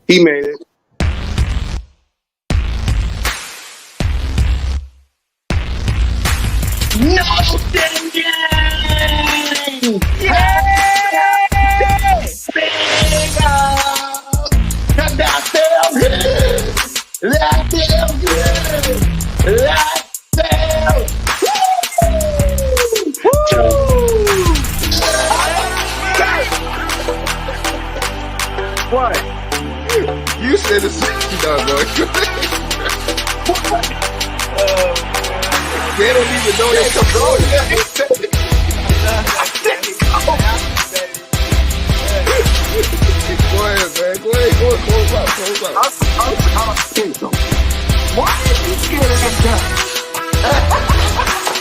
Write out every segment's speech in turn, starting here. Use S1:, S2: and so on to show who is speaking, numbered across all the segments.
S1: He made it. No singing!
S2: Yeah!
S1: Cause that feels good! That feels good! That feels What?
S3: You said the same boy. They don't even know they come on. Go ahead, man. Go ahead. Close out.
S1: Why are you scared of them guys?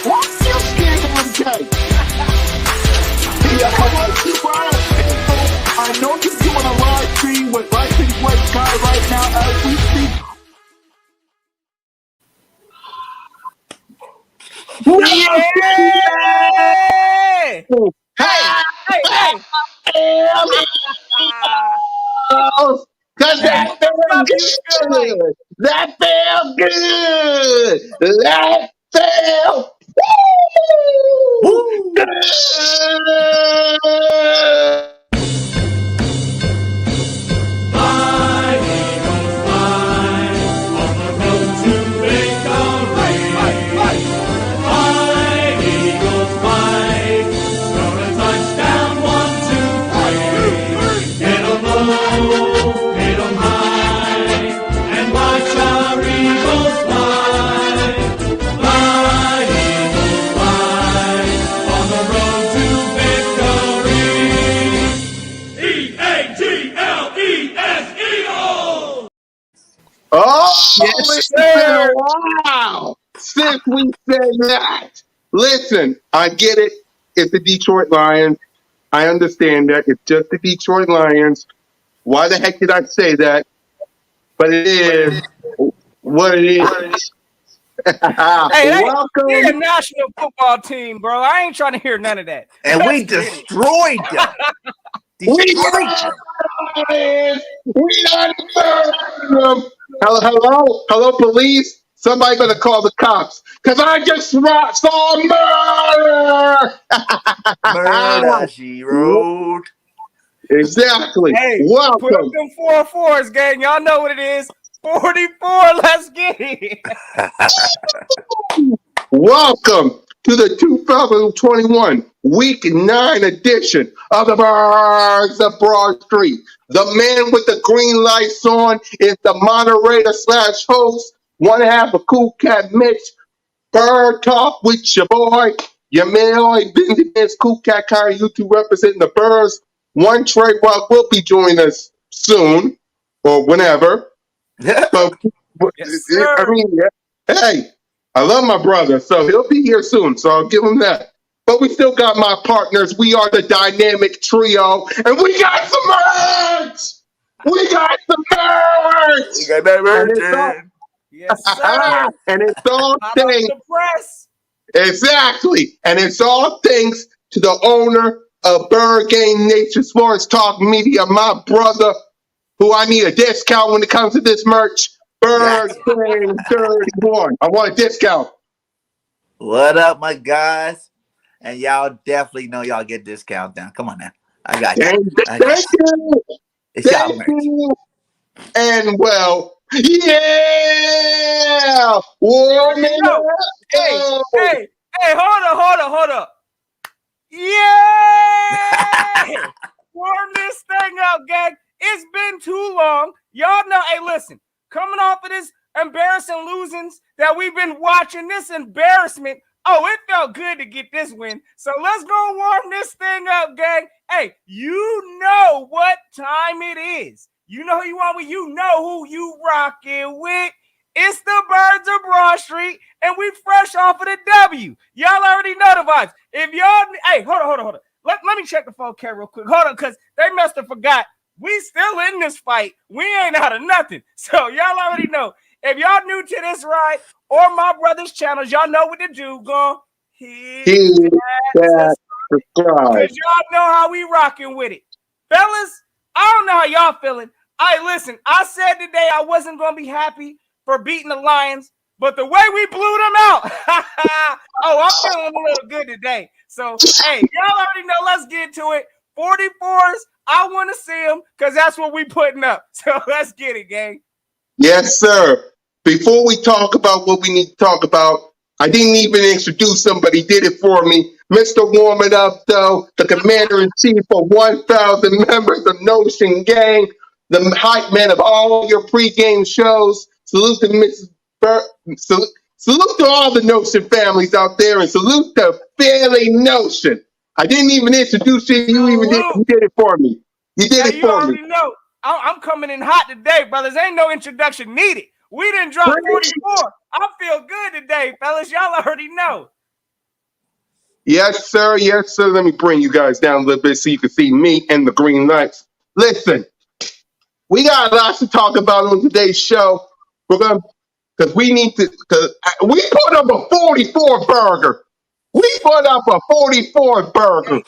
S1: Why are you scared of them guys? I know you're doing a live stream with Life and White Guy right now as we speak.
S2: Yeah! Hey!
S1: Cause that feels good. That feels good. That feels good. Oh,
S2: Yes,
S1: it's
S2: sir.
S1: been a while since we said that. Listen, I get it. It's the Detroit Lions. I understand that. It's just the Detroit Lions. Why the heck did I say that? But it is what it is.
S2: Hey,
S1: Welcome.
S2: they're a national football team, bro. I ain't trying to hear none of that.
S4: And we destroyed them.
S1: Hello, police. Somebody better call the cops, cause I just saw murder.
S4: Murder, she wrote.
S1: Exactly.
S2: Hey, put up
S1: Welcome.
S2: them 4-4s, gang. Y'all know what it is. 44. Let's get it.
S1: Welcome to the 2021 Week 9 edition of the Birds of Broad Street. The man with the green lights on is the moderator / host, one half of Cool Cat Mitch. Bird Talk with your boy, your man, Vince Cool Cat Kyrie, YouTube representing the Birds. One Trey Rock will be joining us soon or whenever. But
S2: Yes, sir.
S1: I mean, hey, I love my brother, so he'll be here soon. So I'll give him that. But we still got my partners. We are the dynamic trio, and we got some merch. We got some merch.
S4: We got that
S1: And it's all-
S4: merchant.
S2: Yes, sir.
S1: and it's all
S2: Hot off
S1: thanks
S2: the press.
S1: exactly, and it's all thanks to the owner of Bird Game Nature Sports Talk Media, my brother, who I need a discount when it comes to this merch. Bird Game 31. I want a discount.
S4: What up, my guys? And y'all definitely know y'all get discount down. Come on now. I got you.
S1: Thank you.
S4: It's y'all
S1: Thank
S4: merch.
S1: you. And well, yeah. Warming up.
S2: Hey, hold up. Yeah! Warm this thing up, gang. It's been too long. Y'all know, hey, listen, coming off of this embarrassing losings that we've been watching, this embarrassment, it felt good to get this win. So let's go warm this thing up, gang. Hey, you know what time it is. You know who you want with, you know who you rocking with. It's the Birds of Broad Street, and we fresh off of the W. Y'all already know the vibes. If y'all, hey, hold on. Let me check the phone care real quick. Hold on, because they must have forgot. We still in this fight. We ain't out of nothing. So y'all already know. If y'all new to this ride or my brother's channels, y'all know what to do. Go hit that subscribe. Because y'all know how we rocking with it. Fellas, I don't know how y'all feeling, All right, listen, I said today I wasn't going to be happy for beating the Lions, but the way we blew them out, oh, I'm feeling a little good today. So, hey, y'all already know, let's get to it. 44s, I want to see them because that's what we putting up. So let's get it, gang.
S1: Yes, sir. Before we talk about what we need to talk about, I didn't even introduce him, but he did it for me. Mr. Warm It Up, though, the commander-in-chief of 1,000 members of Notion Gang, the hype man of all your pregame shows. Salute to Mrs. Salute to all the Notion families out there, and salute to Fairly Notion. I didn't even introduce you. You did it for me. You did
S2: Now,
S1: it
S2: you
S1: for me.
S2: already know. I'm coming in hot today, brothers. Ain't no introduction needed. We didn't drop 44. I feel good today, fellas. Y'all already know.
S1: Yes, sir. Yes, sir. Let me bring you guys down a little bit so you can see me and the green lights. Listen, we got lots to talk about on today's show. We're gonna, because we need to, because we put up a 44 burger. We put up a 44 burger.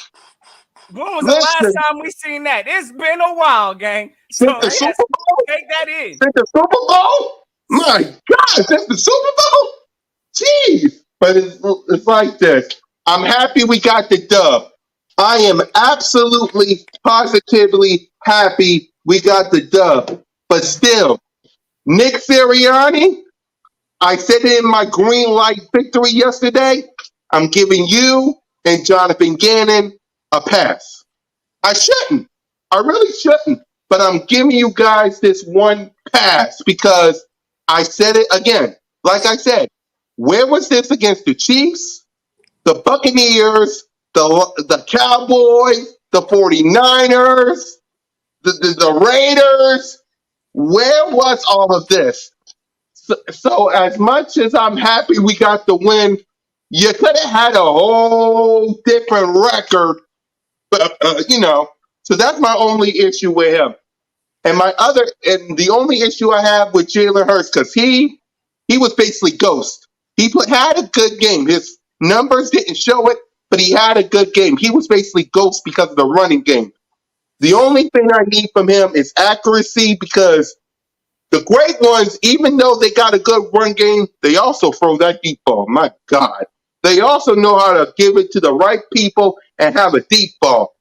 S2: When was the
S1: Listen,
S2: last time we seen that? It's been a while, gang. So
S1: since the Super Bowl,
S2: take that in.
S1: since the Super Bowl, my God, since the Super Bowl, jeez. But it's like this. I'm happy we got the dub. I am absolutely, positively happy we got the dub. But still, Nick Sirianni, I said it in my green light victory yesterday. I'm giving you and Jonathan Gannon a pass. I shouldn't. I really shouldn't. But I'm giving you guys this one pass because I said it again. Like I said, where was this against the Chiefs, the Buccaneers, the Cowboys, the 49ers, the Raiders? Where was all of this? So as much as I'm happy we got the win, you could have had a whole different record, but So that's my only issue with him. And the only issue I have with Jalen Hurts, because he was basically ghost. Had a good game. His numbers didn't show it, but he had a good game. He was basically ghost because of the running game. The only thing I need from him is accuracy, because the great ones, even though they got a good run game, they also throw that deep ball. My God. They also know how to give it to the right people and have a deep ball.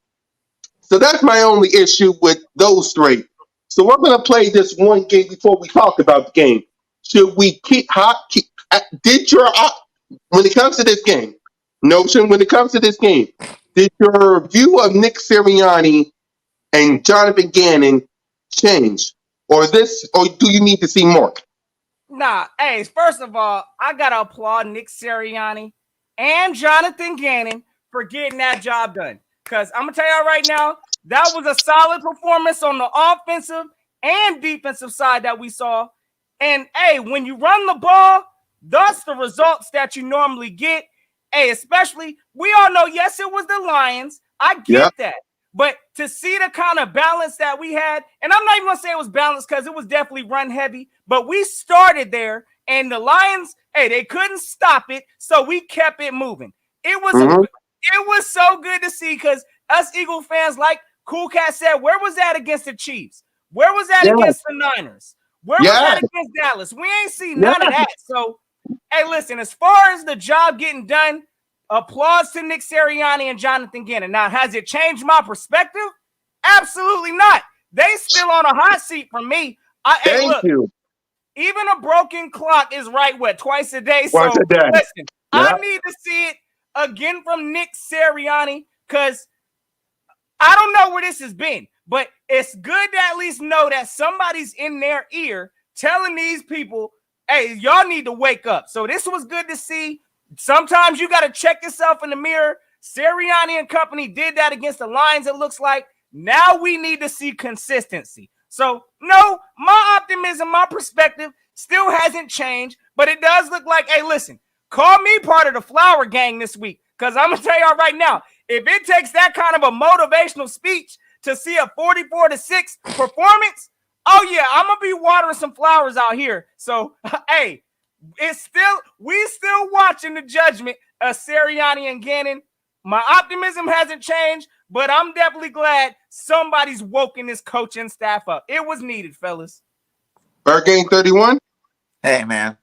S1: So that's my only issue with those three. So we're going to play this one game before we talk about the game. Should we when it comes to this game, Notion, when it comes to this game, did your view of Nick Sirianni and Jonathan Gannon change? Or do you need to see more?
S2: Nah, hey, first of all, I got to applaud Nick Sirianni and Jonathan Gannon for getting that job done. Because I'm going to tell y'all right now, that was a solid performance on the offensive and defensive side that we saw. And, hey, when you run the ball, that's the results that you normally get. Hey, especially, we all know, yes, it was the Lions. I get that. But to see the kind of balance that we had, and I'm not even going to say it was balanced because it was definitely run heavy, but we started there, and the Lions, hey, they couldn't stop it, so we kept it moving. It was so good to see because us Eagle fans, like Cool Cat said, where was that against the Chiefs? Where was that against the Niners? Where was that against Dallas? We ain't seen none of that. So, hey, listen, as far as the job getting done, applause to Nick Sirianni and Jonathan Gannon. Now, has it changed my perspective? Absolutely not. They still on a hot seat for me.
S1: Thank you.
S2: Even a broken clock is right, twice a day.
S1: Twice a day.
S2: Listen, I need to see it again from Nick Sirianni because I don't know where this has been, but it's good to at least know that somebody's in their ear telling these people, hey, y'all need to wake up. So this was good to see. Sometimes you got to check yourself in the mirror. Sirianni and company did that against the Lions, it looks like. Now we need to see consistency. So, no, my optimism, my perspective still hasn't changed, but it does look like, hey, listen, call me part of the Flower Gang this week, because I'm going to tell y'all right now, if it takes that kind of a motivational speech to see a 44-6 performance, oh, yeah, I'm going to be watering some flowers out here. So, hey, we still watching the judgment of Sirianni and Gannon. My optimism hasn't changed, but I'm definitely glad somebody's woken this coaching staff up. It was needed, fellas.
S1: Bird Game 31.
S4: Hey, man.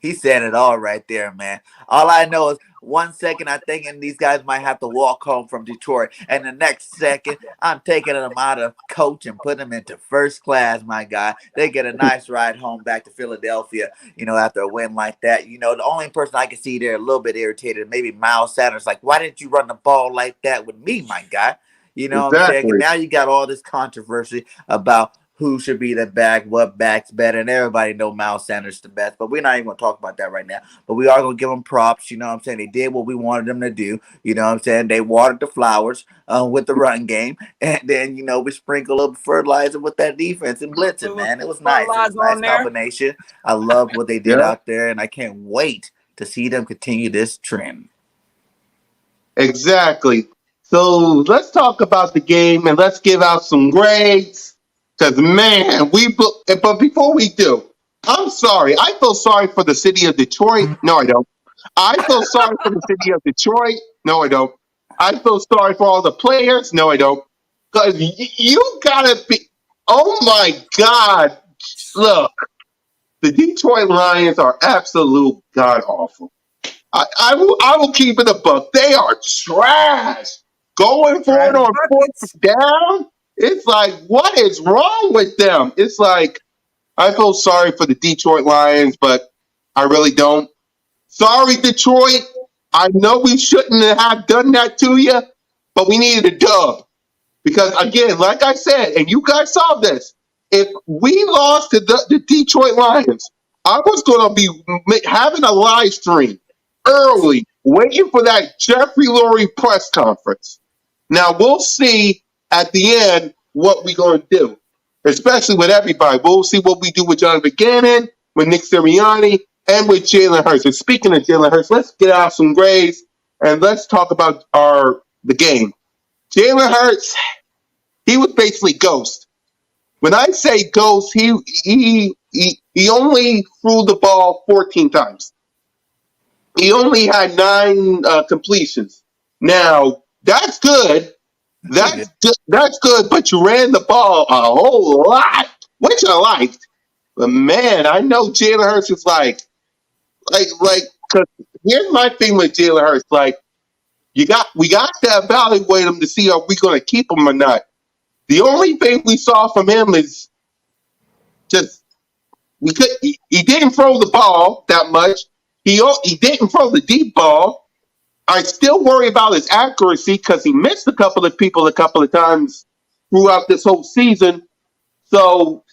S4: He said it all right there, man. All I know is 1 second I'm thinking these guys might have to walk home from Detroit, and the next second I'm taking them out of coach and putting them into first class, my guy. They get a nice ride home back to Philadelphia, after a win like that. The only person I can see there a little bit irritated, maybe Miles Sanders, like, why didn't you run the ball like that with me, my guy? You know what I'm saying? And
S1: Exactly.
S4: now you got all this controversy about who should be the back, what back's better, and everybody know Miles Sanders the best, but we're not even going to talk about that right now. But we are going to give them props, you know what I'm saying? They did what we wanted them to do, you know what I'm saying? They watered the flowers with the run game, and then, we sprinkle a little fertilizer with that defense and blitzing, man. It was nice. It was a nice combination. I love what they did out there, and I can't wait to see them continue this trend.
S1: Exactly. So let's talk about the game and let's give out some grades. Because, man, but before we do, I'm sorry. I feel sorry for the city of Detroit. No, I don't. I feel sorry for the city of Detroit. No, I don't. I feel sorry for all the players. No, I don't. Because you gotta be. Oh my God! Look, the Detroit Lions are absolute god awful. I will keep it a buck. They are trash. Going for it on fourth down. It's like, what is wrong with them? It's like, I feel sorry for the Detroit Lions, but I really don't. Sorry, Detroit. I know we shouldn't have done that to you, but we needed a dub. Because, again, like I said, and you guys saw this, if we lost to the Detroit Lions, I was going to be having a live stream early, waiting for that Jeffrey Lurie press conference. Now, we'll see at the end what we're going to do, especially with everybody. We'll see what we do with John Buchanan, with Nick Sirianni, and with Jalen Hurts. And speaking of Jalen Hurts, let's get out some grades and let's talk about the game. Jalen Hurts, he was basically ghost. When I say ghost, he only threw the ball 14 times. He only had 9 completions. Now, that's good. That's good, but you ran the ball a whole lot, which I liked. But man, I know Jalen Hurts is like, cause here's my thing with Jalen Hurts. Like, we got to evaluate him to see are we going to keep him or not. The only thing we saw from him is just he didn't throw the ball that much. He didn't throw the deep ball. I still worry about his accuracy because he missed a couple of people a couple of times throughout this whole season. So,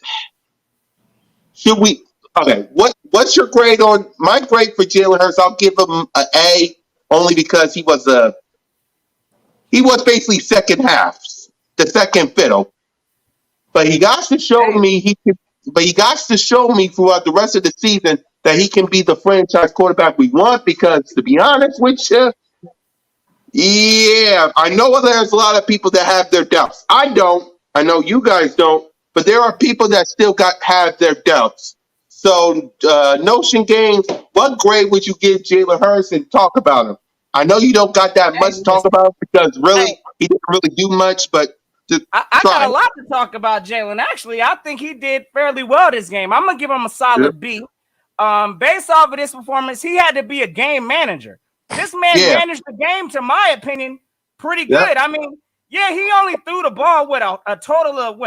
S1: should we? Okay, what's your grade on my grade for Jalen Hurts? I'll give him an A only because he was basically second half, the second fiddle. But he got to show me throughout the rest of the season that he can be the franchise quarterback we want. Because to be honest with you. Yeah, I know there's a lot of people that have their doubts. I don't. I know you guys don't. But there are people that still have their doubts. So, Notion Games, what grade would you give Jalen Hurts and talk about him? I know you don't got that much to talk about because really he didn't really do much, but
S2: I got a lot to talk about Jalen. Actually, I think he did fairly well this game. I'm gonna give him a solid B. Based off of this performance, he had to be a game manager. This man managed the game, to my opinion, pretty good. I mean, yeah, he only threw the ball with a total of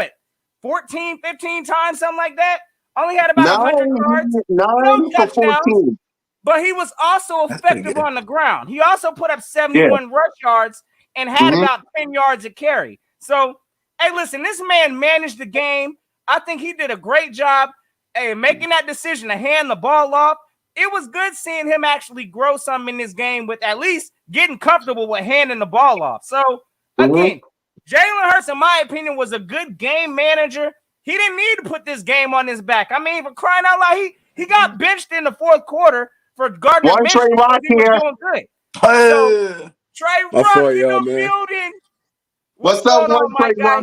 S2: 14, 15 times, something like that. Only had about 100 yards, no touchdowns. But he was also effective on the ground. He also put up 71 rush yards and had about 10 yards of carry. So, hey, listen, this man managed the game. I think he did a great job making that decision to hand the ball off. It was good seeing him actually grow something in this game with at least getting comfortable with handing the ball off. So, again, Jalen Hurts, in my opinion, was a good game manager. He didn't need to put this game on his back. I mean, for crying out loud, he got benched in the fourth quarter for Gardner Minshew because he was doing good. So, Trey Rock in the building.
S1: What's up, my guy?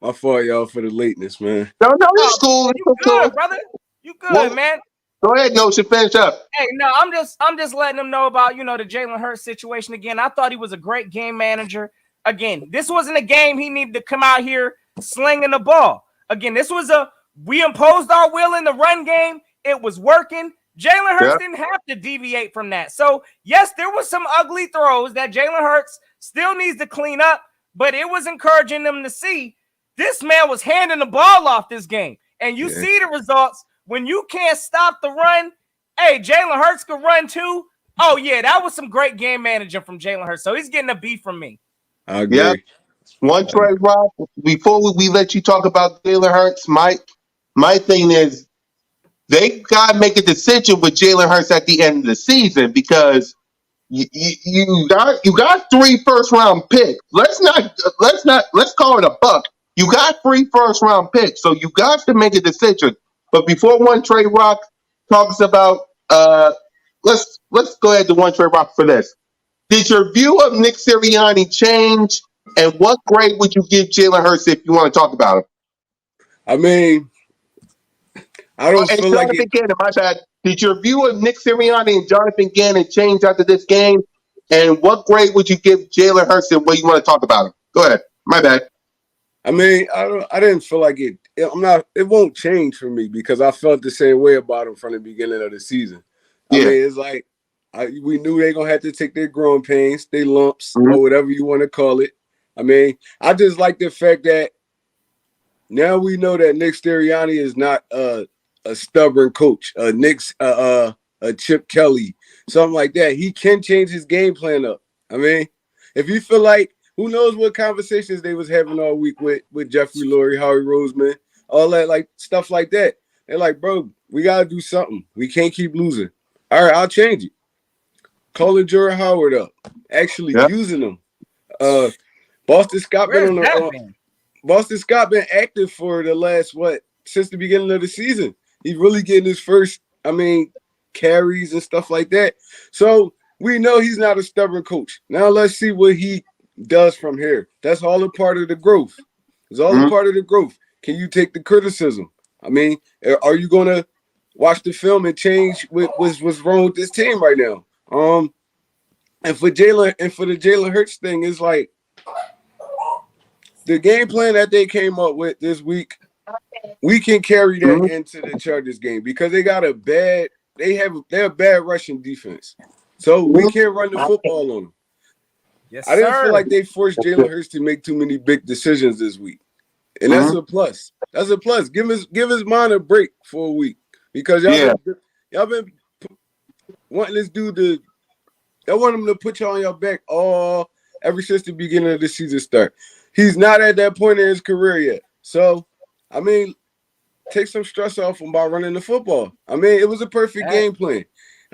S3: My fault, y'all, for the lateness, man.
S1: No, it's cool.
S2: You good, brother. You good, man.
S1: Go ahead, Notion, finish up.
S2: Hey, no, I'm just letting them know about, the Jalen Hurts situation again. I thought he was a great game manager. Again, this wasn't a game he needed to come out here slinging the ball. Again, we imposed our will in the run game. It was working. Jalen Hurts didn't have to deviate from that. So, yes, there was some ugly throws that Jalen Hurts still needs to clean up, but it was encouraging them to see this man was handing the ball off this game. And you see the results. When you can't stop the run, hey, Jalen Hurts could run too. Oh, yeah, that was some great game management from Jalen Hurts. So he's getting a B from me.
S3: I agree.
S1: Yep. One trade, Rob, before we let you talk about Jalen Hurts, my thing is they got to make a decision with Jalen Hurts at the end of the season because you got 3 first-round picks. Let's call it a buck. You got 3 first-round picks, so you got to make a decision. But before One Trade Rock talks about, let's go ahead to One Trade Rock for this. Did your view of Nick Sirianni change, and what grade would you give Jalen Hurts if you want to talk about him?
S3: I mean, I don't feel like
S1: Jonathan Gannon, my bad. Did your view of Nick Sirianni and Jonathan Gannon change after this game? And what grade would you give Jalen Hurts and what you want to talk about him? Go ahead. My bad.
S3: I mean, I didn't feel like it. It won't change for me because I felt the same way about him from the beginning of the season. I mean, it's like we knew they're gonna have to take their growing pains, their lumps, or whatever you want to call it. I mean, I just like the fact that now we know that Nick Sirianni is not a stubborn coach, a Chip Kelly, something like that. He can change his game plan up. I mean, if you feel like, who knows what conversations they was having all week with Jeffrey Lurie, Howie Roseman, all that, like stuff like that. They're like, bro, we gotta do something. We can't keep losing. All right, I'll change it. Calling Jordan Howard up, actually using them. Boston Scott been active for the last since the beginning of the season. He's really getting his first, carries and stuff like that. So we know he's not a stubborn coach. Now let's see what he does from here. That's all a part of the growth. It's all a part of the growth. Can you take the criticism? I mean, are you gonna watch the film and change what's wrong with this team right now? And for the Jalen Hurts thing, is like the game plan that they came up with this week. We can carry that into the Chargers game because they're a bad rushing defense. So we can't run the football on them.
S2: Yes,
S3: I didn't feel like they forced Jalen Hurts to make too many big decisions this week. And that's a plus. That's a plus. Give his mind a break for a week. Because y'all been wanting this dude y'all want him to put y'all on your back ever since the beginning of the season start. He's not at that point in his career yet. So, I mean, take some stress off him by running the football. I mean, it was a perfect game plan.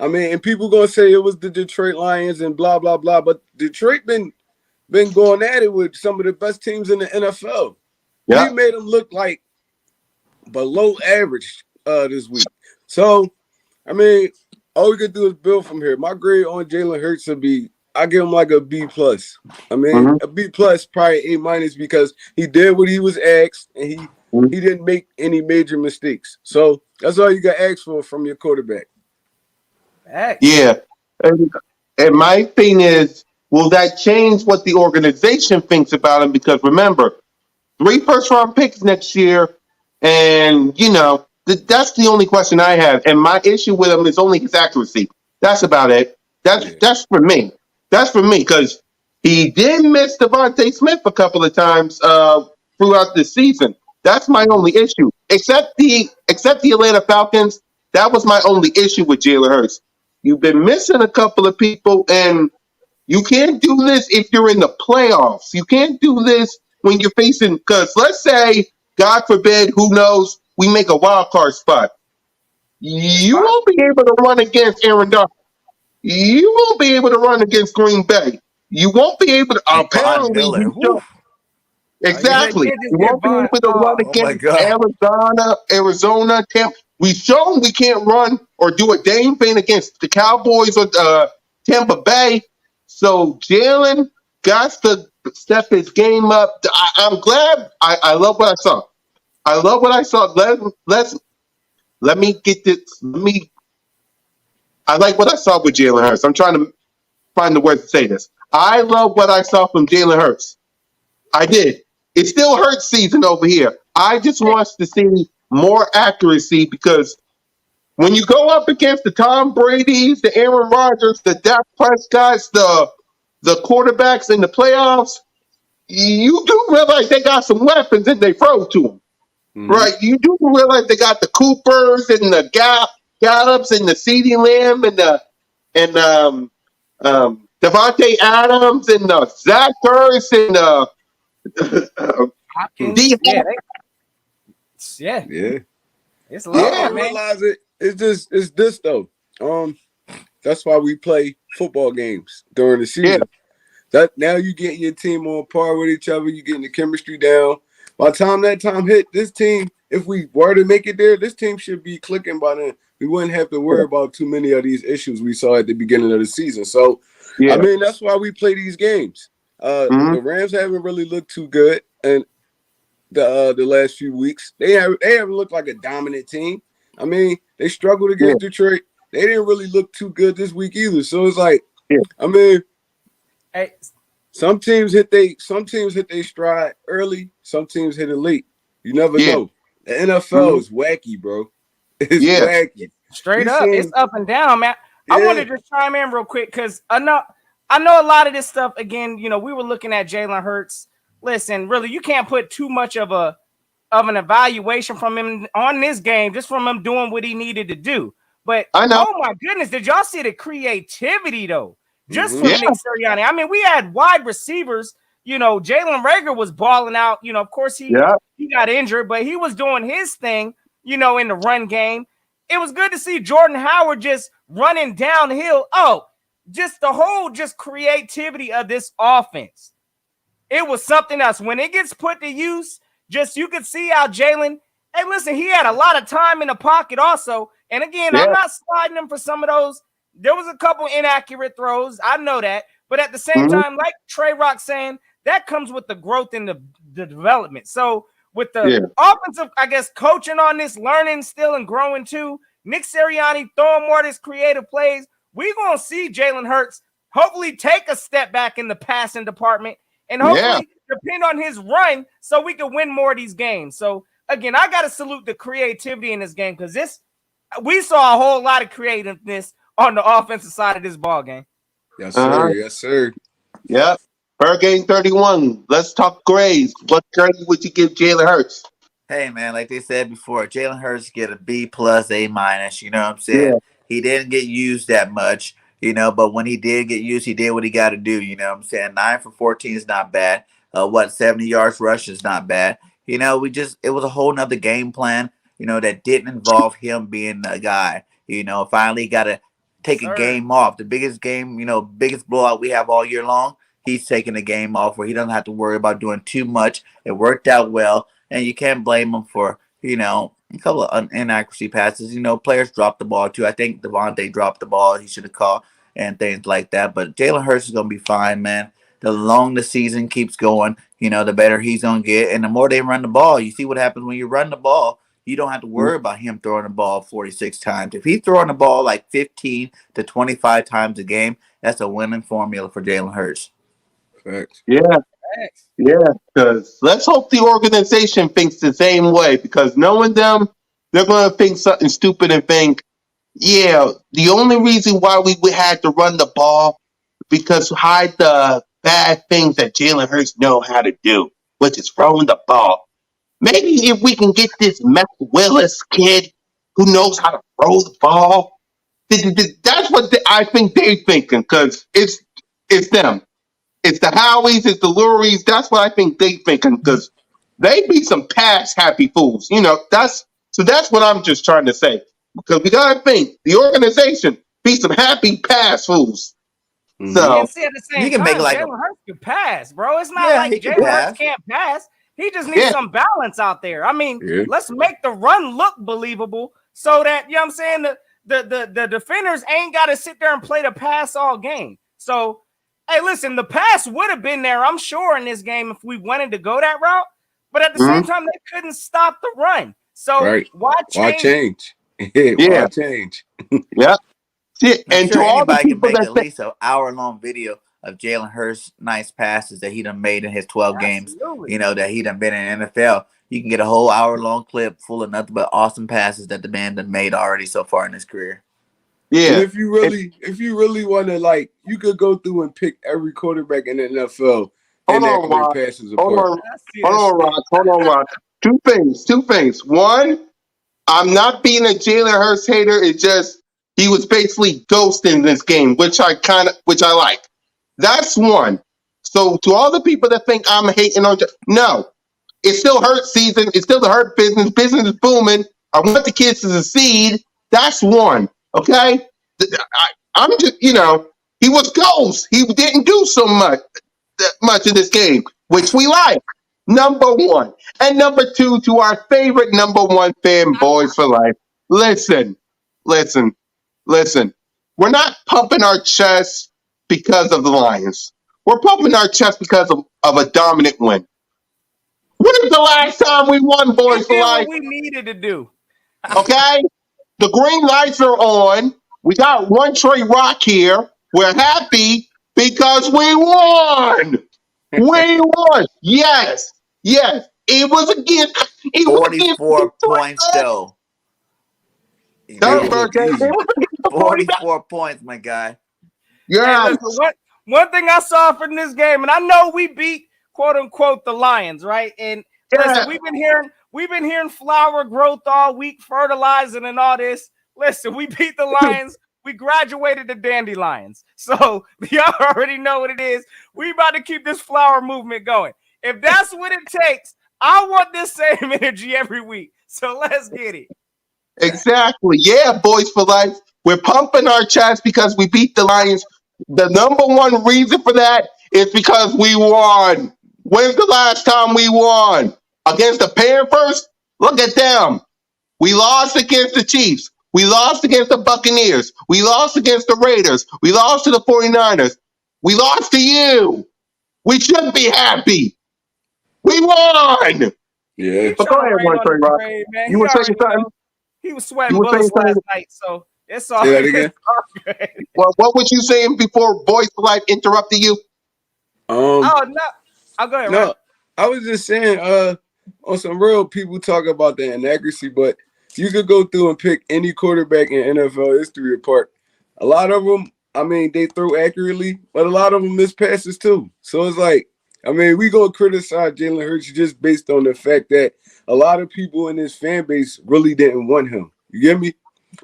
S3: I mean, and people gonna say it was the Detroit Lions and blah blah blah, but Detroit been going at it with some of the best teams in the NFL. We made them look like below average this week. So, I mean, all we could do is build from here. My grade on Jalen Hurts would be, I give him like a B plus. I mean, a B plus, probably A- because he did what he was asked and he didn't make any major mistakes. So that's all you got asked for from your quarterback.
S1: Yeah. And my thing is, will that change what the organization thinks about him? Because remember, 3 first-round picks next year, and, that's the only question I have. And my issue with him is only his accuracy. That's about it. That's for me. That's for me, because he did miss Devontae Smith a couple of times throughout the season. That's my only issue. Except the Atlanta Falcons, that was my only issue with Jalen Hurts. You've been missing a couple of people, and you can't do this if you're in the playoffs. You can't do this when you're facing, because let's say, God forbid, who knows, we make a wild card spot. You won't be able to run against Aaron Donald. You won't be able to run against Green Bay. You won't be able to. Apparently, exactly. You won't be able to run against Arizona, Tampa. We've shown we can't run or do a damn thing against the Cowboys or Tampa Bay. So Jalen got to step his game up. I'm glad. I love what I saw. I love what I saw. Let me get this. I like what I saw with Jalen Hurts. I'm trying to find the words to say this. I love what I saw from Jalen Hurts. I did. It still hurts season over here. I just want to see more accuracy because when you go up against the Tom Brady's, the Aaron Rodgers, the Dak Prescott's, the quarterbacks in the playoffs, you do realize they got some weapons and they throw to them. Right? You do realize they got the Coopers and the Gallups and the CeeDee Lamb and Devontae Adams and Zach Ertz and
S2: Hopkins. Yeah, it's a lot,
S3: I
S2: man.
S3: realize it. It's this though. That's why we play football games during the season. That now you getting your team on par with each other. You getting the chemistry down. By the time that time hit, this team, if we were to make it there, this team should be clicking by then. We wouldn't have to worry about too many of these issues we saw at the beginning of the season. So, I mean, that's why we play these games. The Rams haven't really looked too good, and the last few weeks they haven't looked like a dominant team. I mean, they struggled against Detroit. They didn't really look too good this week either. So it's like, I mean, some teams hit they stride early. Some teams hit it late. You never know. The NFL is wacky, bro. It's wacky.
S2: Straight up, it's up and down, man. I want to just chime in real quick because I know a lot of this stuff. Again, you know, we were looking at Jalen Hurts. Listen, really, you can't put too much of an evaluation from him on this game, just from him doing what he needed to do. But oh my goodness, did y'all see the creativity though? Just from Nick Sirianni. I mean, we had wide receivers. You know, Jalen Reagor was balling out. You know, of course he got injured, but he was doing his thing. You know, in the run game, it was good to see Jordan Howard just running downhill. Oh, just the whole creativity of this offense. It was something else. When it gets put to use, you could see how Jalen. Hey, listen, he had a lot of time in the pocket also. And again, I'm not sliding him for some of those. There was a couple inaccurate throws. I know that. But at the same time, like Trey Rock saying, that comes with the growth and the development. So with the offensive, I guess, coaching on this, learning still and growing too, Nick Sirianni throwing more of his creative plays, we're going to see Jalen Hurts hopefully take a step back in the passing department and hopefully depend on his run so we can win more of these games. So, again, I got to salute the creativity in this game because we saw a whole lot of creativeness on the offensive side of this ball game.
S3: Yes, sir. Yes, sir.
S1: Yep. Per game 31. Let's talk grades. What grade would you give Jalen Hurts?
S4: Hey, man, like they said before, Jalen Hurts get a B+, A-. You know what I'm saying? He didn't get used that much, you know, but when he did get used, he did what he got to do. You know what I'm saying? 9 for 14 is not bad. 70 yards rush is not bad. You know, it was a whole nother game plan, you know, that didn't involve him being a guy. You know, finally got to take a game off. The biggest game, you know, biggest blowout we have all year long. He's taking a game off where he doesn't have to worry about doing too much. It worked out well, and you can't blame him for, you know, a couple of inaccuracy passes. You know, players dropped the ball too. I think Devontae dropped the ball he should have caught and things like that. But Jalen Hurts is going to be fine, man. The longer the season keeps going, you know, the better he's going to get. And the more they run the ball, you see what happens when you run the ball. You don't have to worry about him throwing the ball 46 times. If he's throwing the ball like 15 to 25 times a game, that's a winning formula for Jalen Hurts.
S3: Facts.
S1: Because let's hope the organization thinks the same way. Because knowing them, they're going to think something stupid and think, the only reason why we had to run the ball because hide the bad things that Jalen Hurts know how to do, which is throwing the ball. Maybe if we can get this Matt Willis kid who knows how to throw the ball, that's what I think they're thinking. Because it's them. It's the Howies, it's the Luries. That's what I think they thinking because they be some pass happy fools. You know, that's what I'm just trying to say. Because we gotta think the organization be some happy pass fools. So
S2: and see at the same time, make like Jalen Hurts can pass, bro. It's not like Jalen Hurts can't pass. He just needs some balance out there. I mean, let's make the run look believable so that you know what I'm saying the defenders ain't got to sit there and play the pass all game. So. Hey, listen, the pass would have been there, I'm sure, in this game if we wanted to go that route. But at the same time, they couldn't stop the run. So why change?
S4: Why change?
S1: Yeah. See, and
S4: sure
S1: to all the
S4: anybody can
S1: people
S4: make
S1: that
S4: at least an hour-long video of Jalen Hurts' nice passes that he done made in his 12 games,
S2: Absolutely.
S4: that he done been in the NFL. You can get a whole hour-long clip full of nothing but awesome passes that the man done made already so far in his career.
S3: Yeah. And if you really want to, like, you could go through and pick every quarterback in the NFL.
S1: Hold on, Rock. Hold on, Rock. Two things. One, I'm not being a Jalen Hurts hater. It's just he was basically ghosting this game, which I like. That's one. So to all the people that think I'm hating on, no, it's still Hurt season. It's still the Hurt business. Business is booming. I want the kids to succeed. That's one. Okay, I'm just he was ghost. He didn't do so much in this game, which we like. Number one. And number two, to our favorite number one fan, Boys for Life. Listen. We're not pumping our chest because of the Lions. We're pumping our chest because of a dominant win. When is the last time we won, Boys for Life?
S2: We needed to do.
S1: Okay? The green lights are on. We got one Trey Rock here. We're happy because we won. We won. Yes. It was against.
S4: 44 points, though. 44 points, my guy.
S1: Yeah.
S2: Hey, one thing I saw from this game, and I know we beat quote unquote the Lions, right? And listen, we've been hearing flower growth all week, fertilizing and all this. Listen, we beat the Lions. We graduated to dandelions. So y'all already know what it is. We about to keep this flower movement going. If that's what it takes, I want this same energy every week. So let's get it.
S1: Exactly. Yeah, Boys for Life. We're pumping our chest because we beat the Lions. The number one reason for that is because we won. When's the last time we won? Against the Panthers? Look at them. We lost against the Chiefs. We lost against the Buccaneers. We lost against the Raiders. We lost to the 49ers. We lost to you. We should be happy. We won.
S3: Yeah.
S1: But go ahead, Trey Rock. You were saying something?
S2: He was sweating bullets last night, so it's all good.
S1: Well, what was you saying before Boys for Life interrupted you?
S2: Oh, no. I'll go ahead.
S3: No,
S2: right?
S3: I was just saying, on some real people talk about the inaccuracy, but you could go through and pick any quarterback in NFL history apart. A lot of them, I mean, they throw accurately, but a lot of them miss passes too. So it's like, I mean, we gonna criticize Jalen Hurts just based on the fact that a lot of people in this fan base really didn't want him. You get me?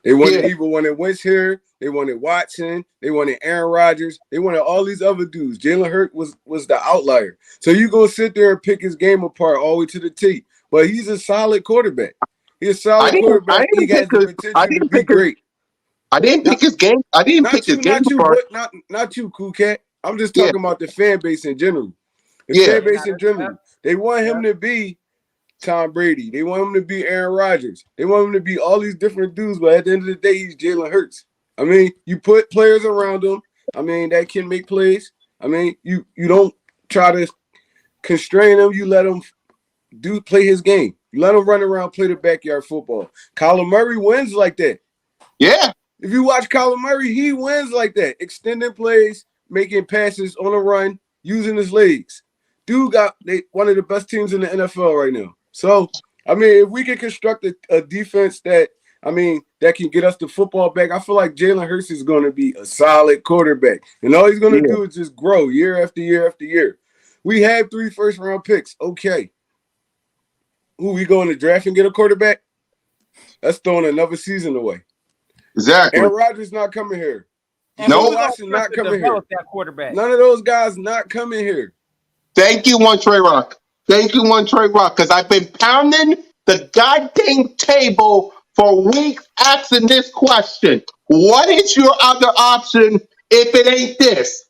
S3: They wanted Wentz here, they wanted Watson, they wanted Aaron Rodgers, they wanted all these other dudes. Jalen Hurts was the outlier. So you gonna sit there and pick his game apart all the way to the T. But he's a solid quarterback. He's a solid quarterback. He has the potential to be great.
S1: I didn't pick his game. I didn't pick his game apart.
S3: Not you, Cool Cat. I'm just talking about the fan base in general. The fan base in general. They want him to be Tom Brady. They want him to be Aaron Rodgers. They want him to be all these different dudes, but at the end of the day, he's Jalen Hurts. I mean, you put players around him, I mean, that can make plays. I mean, you don't try to constrain him. You let him play his game. You let him run around, play the backyard football. Kyler Murray wins like that.
S1: Yeah.
S3: If you watch Kyler Murray, he wins like that. Extending plays, making passes on a run, using his legs. Dude got one of the best teams in the NFL right now. So, I mean, if we can construct a defense that can get us the football back, I feel like Jalen Hurts is going to be a solid quarterback. And all he's going to do is just grow year after year after year. We have 3 first-round picks. Okay. Who, we going to draft and get a quarterback? That's throwing another season away.
S1: Exactly.
S3: Aaron Rodgers not coming here.
S1: No,
S3: Watson not coming here.
S2: That quarterback.
S3: None of those guys not coming here.
S1: Thank you, Trey Rock. Because I've been pounding the goddamn table for weeks asking this question. What is your other option if it ain't this?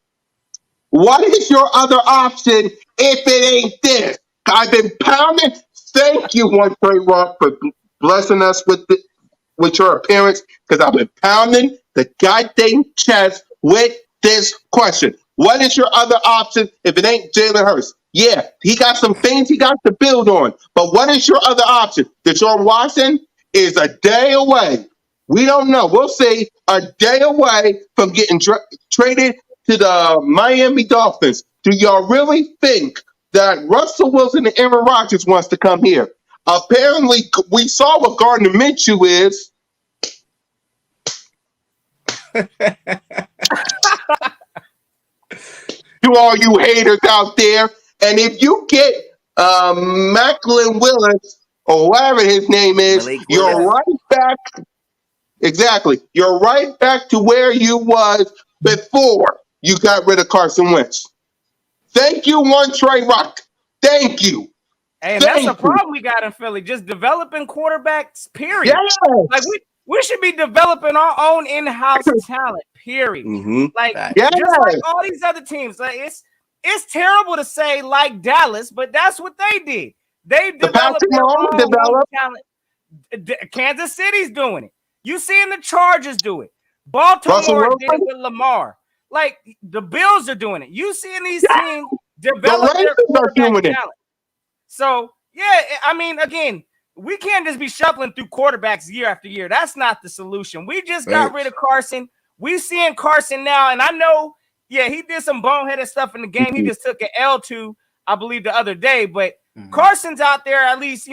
S1: What is your other option if it ain't this? I've been pounding. Thank you, Trey Rock, for blessing us with your appearance, because I've been pounding the goddamn chest with this question. What is your other option if it ain't Jalen Hurts? Yeah, he got some things he got to build on, but what is your other option? Deshaun Watson is a day away. We don't know. We'll see. A day away from getting traded to the Miami Dolphins. Do y'all really think that Russell Wilson and Aaron Rodgers wants to come here? Apparently, we saw what Gardner Minshew is. To all you haters out there, and if you get Macklin Willis or whatever his name is,
S4: Malik
S1: you're
S4: Willis.
S1: right back. Exactly, you're right back to where you was before you got rid of Carson Wentz. Thank you, one Trey Rock. Thank you.
S2: And that's the problem we got in Philly, just developing quarterbacks, period.
S1: Yes.
S2: Like we should be developing our own in-house talent, period.
S3: Mm-hmm.
S2: Like
S1: Yes.
S2: just like all these other teams. Like it's terrible to say like Dallas, but that's what they did. They developed their own talent. Kansas City's doing it. You seeing the Chargers do it. Baltimore did it with Lamar. Like the Bills are doing it. You seeing these teams develop their quarterback talent. So, yeah, I mean, again, we can't just be shuffling through quarterbacks year after year. That's not the solution. We just got rid of Carson. We seeing Carson now, and I know, yeah, he did some boneheaded stuff in the game. He just took an L to, I believe, the other day. But Carson's out there at least,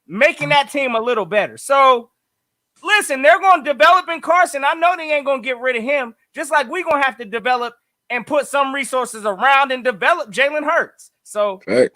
S2: making that team a little better. So, listen, they're going to develop in Carson. I know they ain't going to get rid of him, just like we're going to have to develop and put some resources around and develop Jalen Hurts. So,
S1: yeah,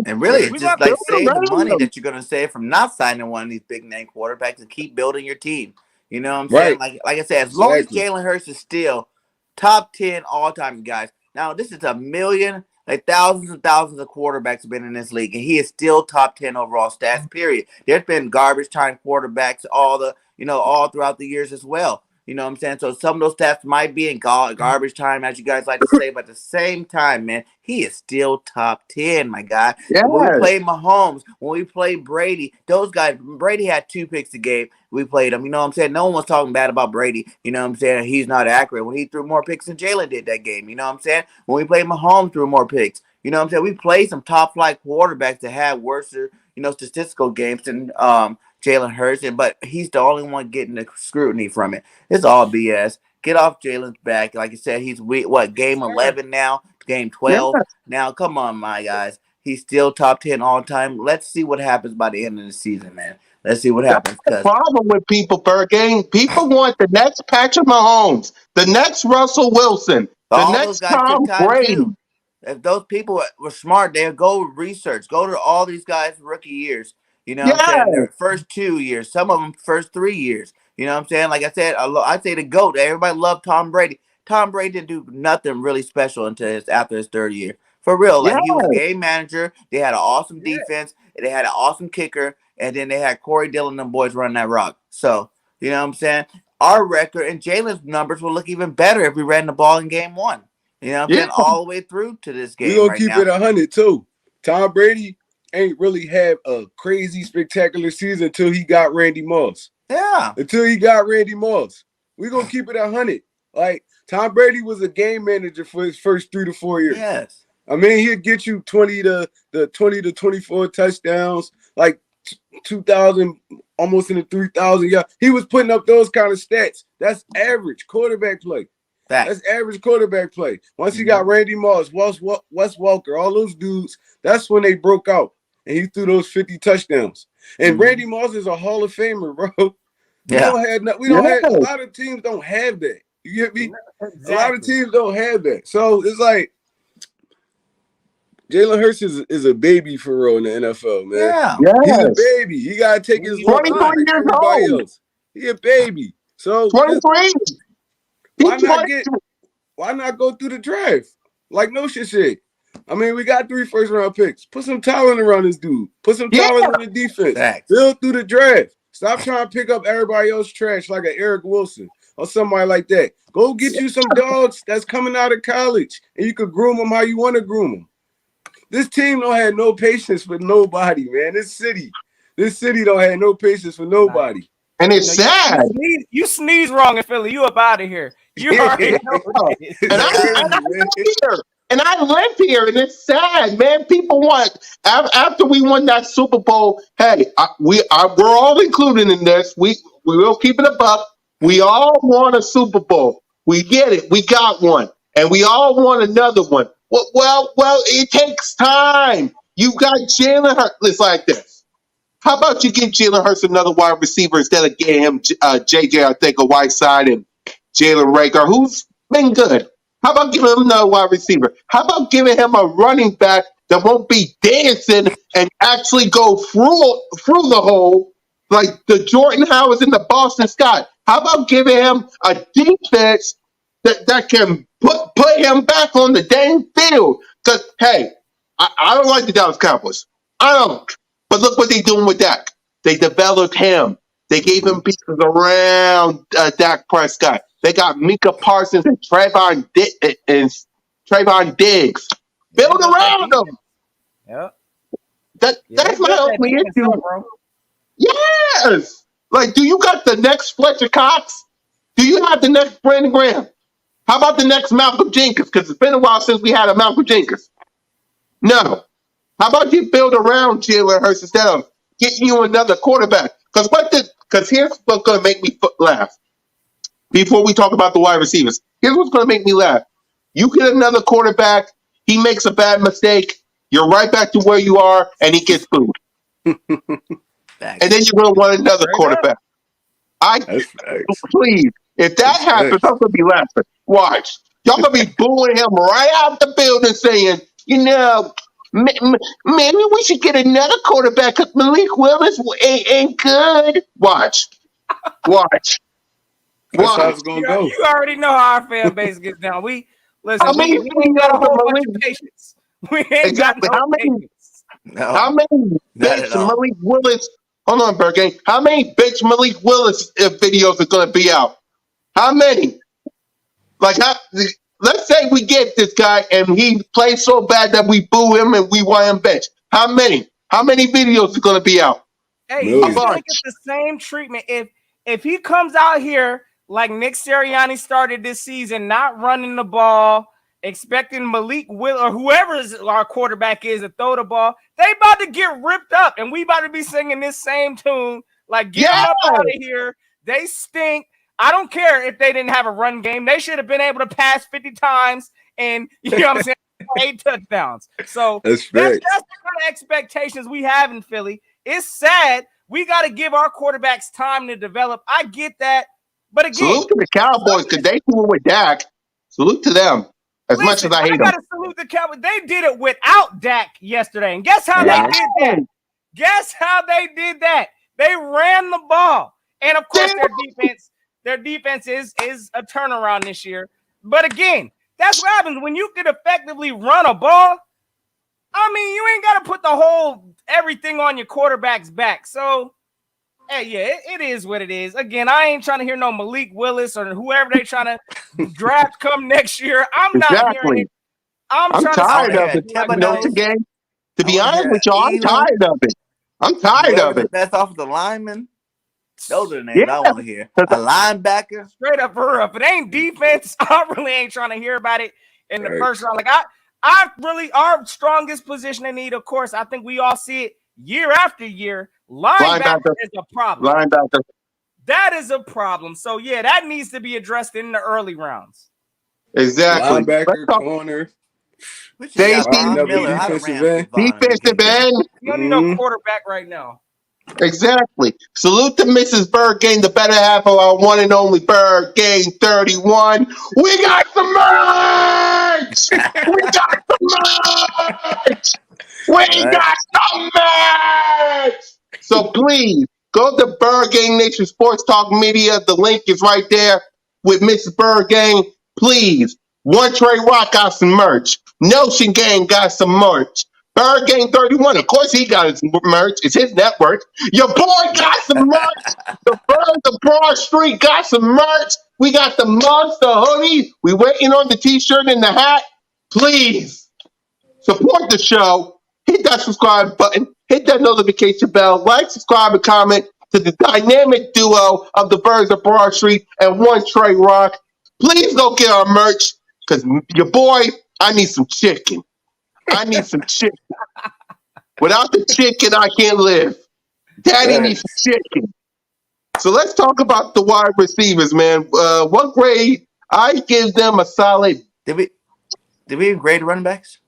S4: and really, it's just like save the money that you're gonna save from not signing one of these big name quarterbacks and keep building your team. You know what I'm saying? Like I said, as long as Jalen Hurts is still top 10 all time, guys. Now this is a million, like thousands and thousands of quarterbacks have been in this league, and he is still top 10 overall stats. Period. There's been garbage time quarterbacks all throughout the years as well. You know what I'm saying? So some of those stats might be in garbage time, as you guys like to say, but at the same time, man, he is still top 10, my guy.
S1: Yes.
S4: When we played Mahomes, when we played Brady, those guys, Brady had 2 picks a game. We played him. You know what I'm saying? No one was talking bad about Brady. You know what I'm saying? He's not accurate. When he threw more picks than Jalen did that game. You know what I'm saying? When we played Mahomes, threw more picks. You know what I'm saying? We played some top flight quarterbacks that had worse, statistical games than Jalen Hurts, but he's the only one getting the scrutiny from it. It's all BS. Get off Jalen's back. Like I said, he's game 11 now, game 12 now. Come on, my guys. He's still top 10 all time. Let's see what happens by the end of the season, man. Let's see what happens.
S1: That's the problem with people, Bergane. People want the next Patrick Mahomes, the next Russell Wilson, the next Tom Brady.
S4: Too. If those people were smart, they'd go research. Go to all these guys' rookie years. You know what I'm saying? Their first 2 years, some of them first 3 years. You know what I'm saying? Like I said, I say the GOAT. Everybody loved Tom Brady. Tom Brady didn't do nothing really special until after his 3rd year. For real. Like he was a game manager. They had an awesome defense. They had an awesome kicker. And then they had Corey Dillon and them boys running that rock. So, you know what I'm saying? Our record and Jalen's numbers will look even better if we ran the ball in game 1. You know what I'm saying? All the way through to this game.
S3: We're going to keep it 100 too. Tom Brady ain't really have a crazy, spectacular season until he got Randy Moss.
S4: Yeah.
S3: Until he got Randy Moss. We're going to keep it 100. Like, Tom Brady was a game manager for his first 3 to 4 years.
S4: Yes.
S3: I mean, he'd get you 20 to 24 touchdowns, like 2,000, almost in the 3,000 yards. He was putting up those kind of stats. That's average quarterback play. That's average quarterback play. Once he got Randy Moss, Wes Walker, all those dudes, that's when they broke out. And he threw those 50 touchdowns. And Randy Moss is a Hall of Famer, bro. A lot of teams don't have that. You get me? Exactly. A lot of teams don't have that. So it's like Jalen Hurts is a baby for real in the NFL, man.
S4: Yeah.
S3: He's a baby. He gotta take his
S1: 23 years
S3: everybody
S1: old.
S3: else. He a baby. So
S1: 23.
S3: Why not go through the draft? Like no shit said. I mean, we got 3 first-round picks. Put some talent around this dude. Put some talent on the defense. Build through the draft. Stop trying to pick up everybody else's trash like an Eric Wilson or somebody like that. Go get you some dogs that's coming out of college, and you could groom them how you want to groom them. This team don't have no patience for nobody, man. This city don't have no patience for nobody.
S1: And it's sad.
S2: You sneeze wrong in Philly. You up out of here. You already know what it is.
S1: And I live here, and it's sad, man. People want after we won that Super Bowl. Hey, we're all included in this. We will keep it a buck. We all want a Super Bowl. We get it. We got one. and we all want another one. Well, it takes time. You got Jalen Hurts. It's like this. How about you give Jalen Hurts another wide receiver instead of getting him JJ, I think, a Whiteside and Jalen Rager, who's been good. How about giving him another wide receiver? How about giving him a running back that won't be dancing and actually go through the hole like the Jordan Howards and the Boston Scott? How about giving him a defense that can put him back on the dang field? Because, hey, I don't like the Dallas Cowboys. I don't. But look what they're doing with Dak. They developed him. They gave him pieces around Dak Prescott. They got Micah Parsons and Trayvon Diggs. Build around them.
S2: Yep.
S1: That's my only issue.
S2: Bro.
S1: Yes. Like, do you got the next Fletcher Cox? Do you have the next Brandon Graham? How about the next Malcolm Jenkins? Because it's been a while since we had a Malcolm Jenkins. No. How about you build around Jalen Hurts instead of getting you another quarterback? Because here's what's going to make me laugh. Before we talk about the wide receivers, here's what's going to make me laugh. You get another quarterback, he makes a bad mistake, you're right back to where you are, and he gets booed. And then you're going to want another quarterback. Please, if that happens, I'm going to be laughing. Watch. Y'all going to be booing him right out the building saying, maybe we should get another quarterback because Malik Willis ain't good. Watch.
S3: That's how it's gonna go.
S2: You already know how our fan base gets down. We listen. We ain't got a whole bunch of patience. We ain't got no patience.
S1: How many bitch Malik Willis? Hold on, Bergen. How many bitch Malik Willis videos are gonna be out? How many? Let's say we get this guy and he plays so bad that we boo him and we want him benched. How many? How many videos are gonna be out?
S2: Hey, he's gonna get the same treatment if he comes out here like Nick Sirianni started this season, not running the ball, expecting Malik Will or whoever our quarterback is to throw the ball. They about to get ripped up, and we about to be singing this same tune. Like, get up out of here. They stink. I don't care if they didn't have a run game. They should have been able to pass 50 times and, you know what I'm saying, 8 touchdowns. So that's the kind of expectations we have in Philly. It's sad. We got to give our quarterbacks time to develop. I get that. But again,
S1: salute to the Cowboys because they do it with Dak. Salute to them. As much as I hate them.
S2: I got to salute the Cowboys. They did it without Dak yesterday. And guess how they did that? Guess how they did that? They ran the ball. And, of course, their defense is a turnaround this year. But, again, that's what happens when you can effectively run a ball. I mean, you ain't got to put the whole everything on your quarterback's back. So, hey, yeah, it is what it is. Again, I ain't trying to hear no Malik Willis or whoever they trying to draft come next year. I'm not hearing it. I'm
S1: tired of it. To be honest with y'all, I'm tired of it. I'm tired of it.
S4: That's off the lineman. Those are the names I want to hear. A linebacker.
S2: Straight up for up. If it ain't defense, I really ain't trying to hear about it in the first round. Like I really, our strongest position in need, of course, I think we all see it year after year. Linebacker is a problem.
S1: Linebacker.
S2: That is a problem. So, yeah, that needs to be addressed in the early rounds.
S1: Exactly.
S3: Linebacker, corner.
S1: Defensive end.
S2: You don't need no quarterback right now.
S1: Exactly. Salute to Mrs. Bird Gang, the better half of our one and only Bird Gang 31. We got some merch! We got some merch! We got some merch! So please, go to Bird Gang Nation Sports Talk Media. The link is right there with Mrs. Bird Gang. Please. One Trey Rock got some merch. Notion Gang got some merch. Bird Gang 31, of course he got his merch. It's his network. Your boy got some merch. The Birds of Broad Street got some merch. We got the mugs, the hoodie. We waiting on the t-shirt and the hat. Please support the show. Hit that subscribe button. Hit that notification bell. Like, subscribe, and comment to the dynamic duo of the Birds of Broad Street and One Trey Rock. Please go get our merch because your boy, I need some chicken. I need some chicken. Without the chicken, I can't live. Daddy needs some chicken. So let's talk about the wide receivers, man. What grade? I give them a solid
S4: Did we grade running backs?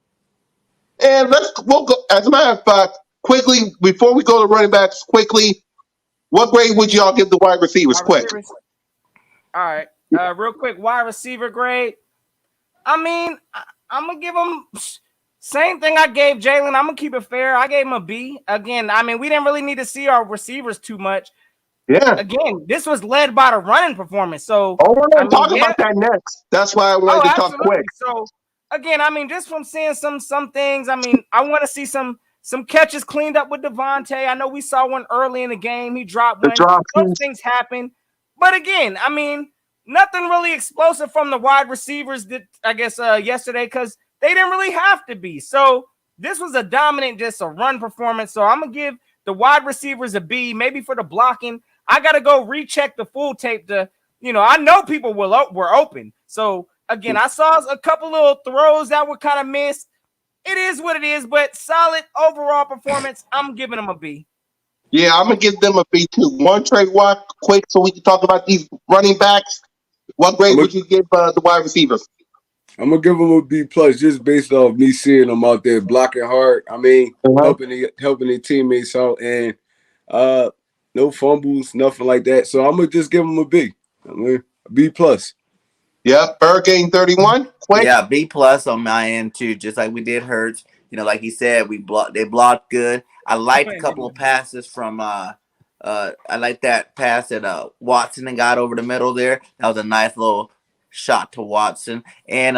S1: And we'll go. As a matter of fact, quickly before we go to running backs, quickly, what grade would y'all give the wide receivers? Quick.
S2: All right, real quick, wide receiver grade. I mean, I'm gonna give him same thing I gave Jalen. I'm gonna keep it fair. I gave him a B. Again, I mean, we didn't really need to see our receivers too much.
S1: Yeah.
S2: Again, this was led by the running performance. So
S1: we're gonna talk about that next. That's why I wanted to talk quick.
S2: So again, I mean, just from seeing some things, I mean, I want to see some catches cleaned up with Devontae. I know we saw one early in the game. He dropped one. Those things happen. But again, I mean, nothing really explosive from the wide receivers that I guess yesterday, because they didn't really have to be. So this was a dominant, just a run performance. So I'm gonna give the wide receivers a B, maybe for the blocking. I gotta go recheck the full tape to, I know people were open. So again, I saw a couple little throws that were kind of missed. It is what it is, but solid overall performance. I'm giving them a B.
S1: Yeah, I'm gonna give them a B too. One trade walk quick so we can talk about these running backs. What grade would you give the wide receivers?
S3: I'm gonna give them a B plus just based off me seeing them out there blocking hard. I mean, helping their teammates out, and no fumbles, nothing like that. So I'm gonna just give them a B. I mean, a B plus.
S1: Yeah, Bird game 31. Quick.
S4: Yeah, B plus on my end too. Just like we did Hurts. Like he said, they blocked good. I liked a couple of passes from I like that pass that Watson and got over the middle there. That was a nice little shot to Watson. And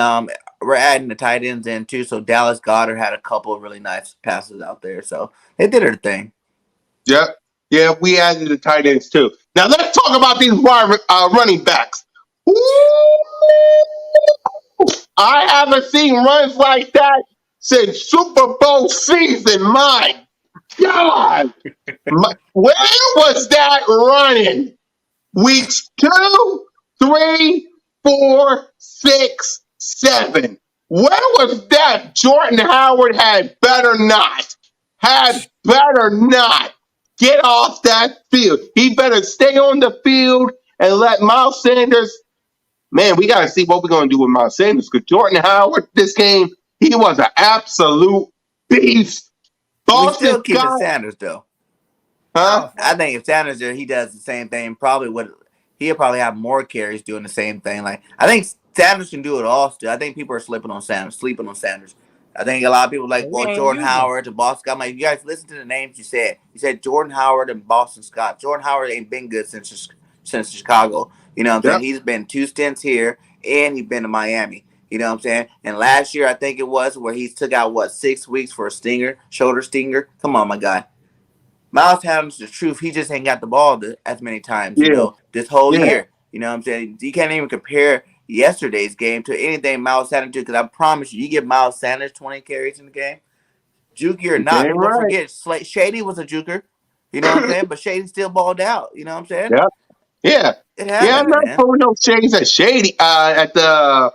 S4: we're adding the tight ends in too. So Dallas Goedert had a couple of really nice passes out there. So they did their thing.
S1: Yeah. Yeah, we added the tight ends too. Now let's talk about these running backs. Ooh, I haven't seen runs like that since Super Bowl season. My God. Where was that running? Weeks 2, 3, 4, 6, 7. Where was that? Jordan Howard had better not get off that field. He better stay on the field and let Miles Sanders. Man, we got to see what we're going to do with Miles Sanders, because Jordan Howard, this game, he was an absolute beast.
S4: We still keeping Sanders, though.
S1: Huh?
S4: I think if Sanders there, he does the same thing. He'll probably have more carries doing the same thing. Like, I think Sanders can do it all still. I think people are sleeping on Sanders. I think a lot of people like, Jordan Howard and Boston Scott. I'm like, you guys listen to the names you said. You said Jordan Howard and Boston Scott. Jordan Howard ain't been good since Chicago. You know what I'm saying? He's been 2 stints here, and he's been to Miami. You know what I'm saying? And last year, I think it was, where he took out, 6 weeks for a shoulder stinger. Come on, my guy. Miles Sanders, the truth, he just ain't got the ball as many times, this whole year. You know what I'm saying? You can't even compare yesterday's game to anything Miles Sanders did, because I promise you give Miles Sanders 20 carries in the game, juker or not. People forget Shady was a juker. You know what I'm saying? But Shady still balled out. You know what I'm saying?
S1: Yeah. I'm not throwing no shades at Shady at the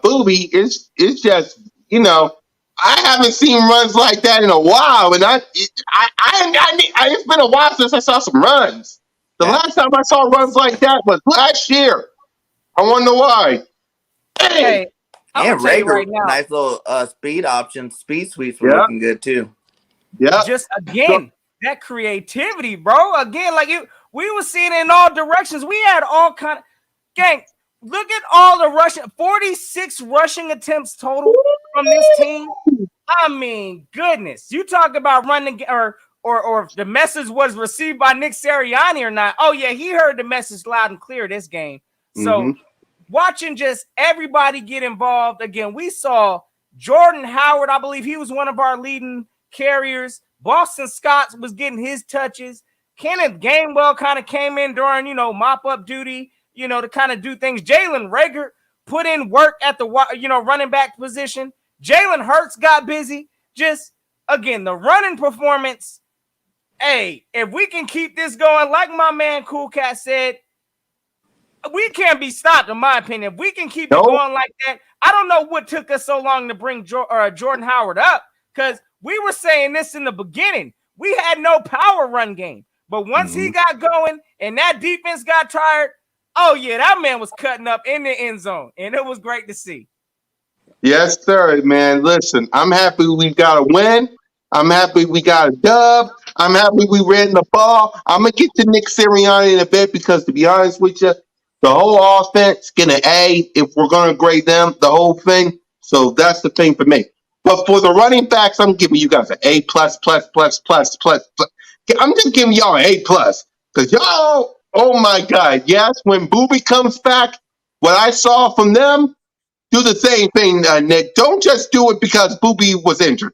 S1: Booby. It's just, I haven't seen runs like that in a while, and it's been a while since I saw some runs. The last time I saw runs like that was last year. I wonder why.
S2: Hey,
S4: and Rager, right now, nice little speed options, speed sweeps were looking good too.
S1: Yeah.
S2: Just again, that creativity, bro. Again, like we were seeing it in all directions. We had all kind of gang. Look at all the rushing, 46 rushing attempts total from this team. I mean, goodness. You talk about running or if the message was received by Nick Sirianni or not. Oh, yeah, he heard the message loud and clear this game. So watching just everybody get involved. Again, we saw Jordan Howard. I believe he was one of our leading carriers. Boston Scott was getting his touches. Kenneth Gainwell kind of came in during, mop-up duty, to kind of do things. Jalen Reagor put in work at the, running back position. Jalen Hurts got busy. Just, again, the running performance. Hey, if we can keep this going, like my man Cool Cat said, we can't be stopped, in my opinion. If we can keep it going like that, I don't know what took us so long to bring Jordan Howard up, because we were saying this in the beginning. We had no power run game. But once he got going and that defense got tired, oh, yeah, that man was cutting up in the end zone, and it was great to see.
S1: Yes, sir, man. Listen, I'm happy we got a win. I'm happy we got a dub. I'm happy we ran the ball. I'm gonna get to Nick Sirianni in a bit because, to be honest with you, the whole offense get an A if we're gonna grade them, the whole thing. So that's the thing for me. But for the running backs, I'm giving you guys an A plus plus plus plus plus. I'm just giving y'all an A plus because y'all. Oh my God! Yes, when Booby comes back, what I saw from them. Do the same thing, Nick. Don't just do it because Booby was injured.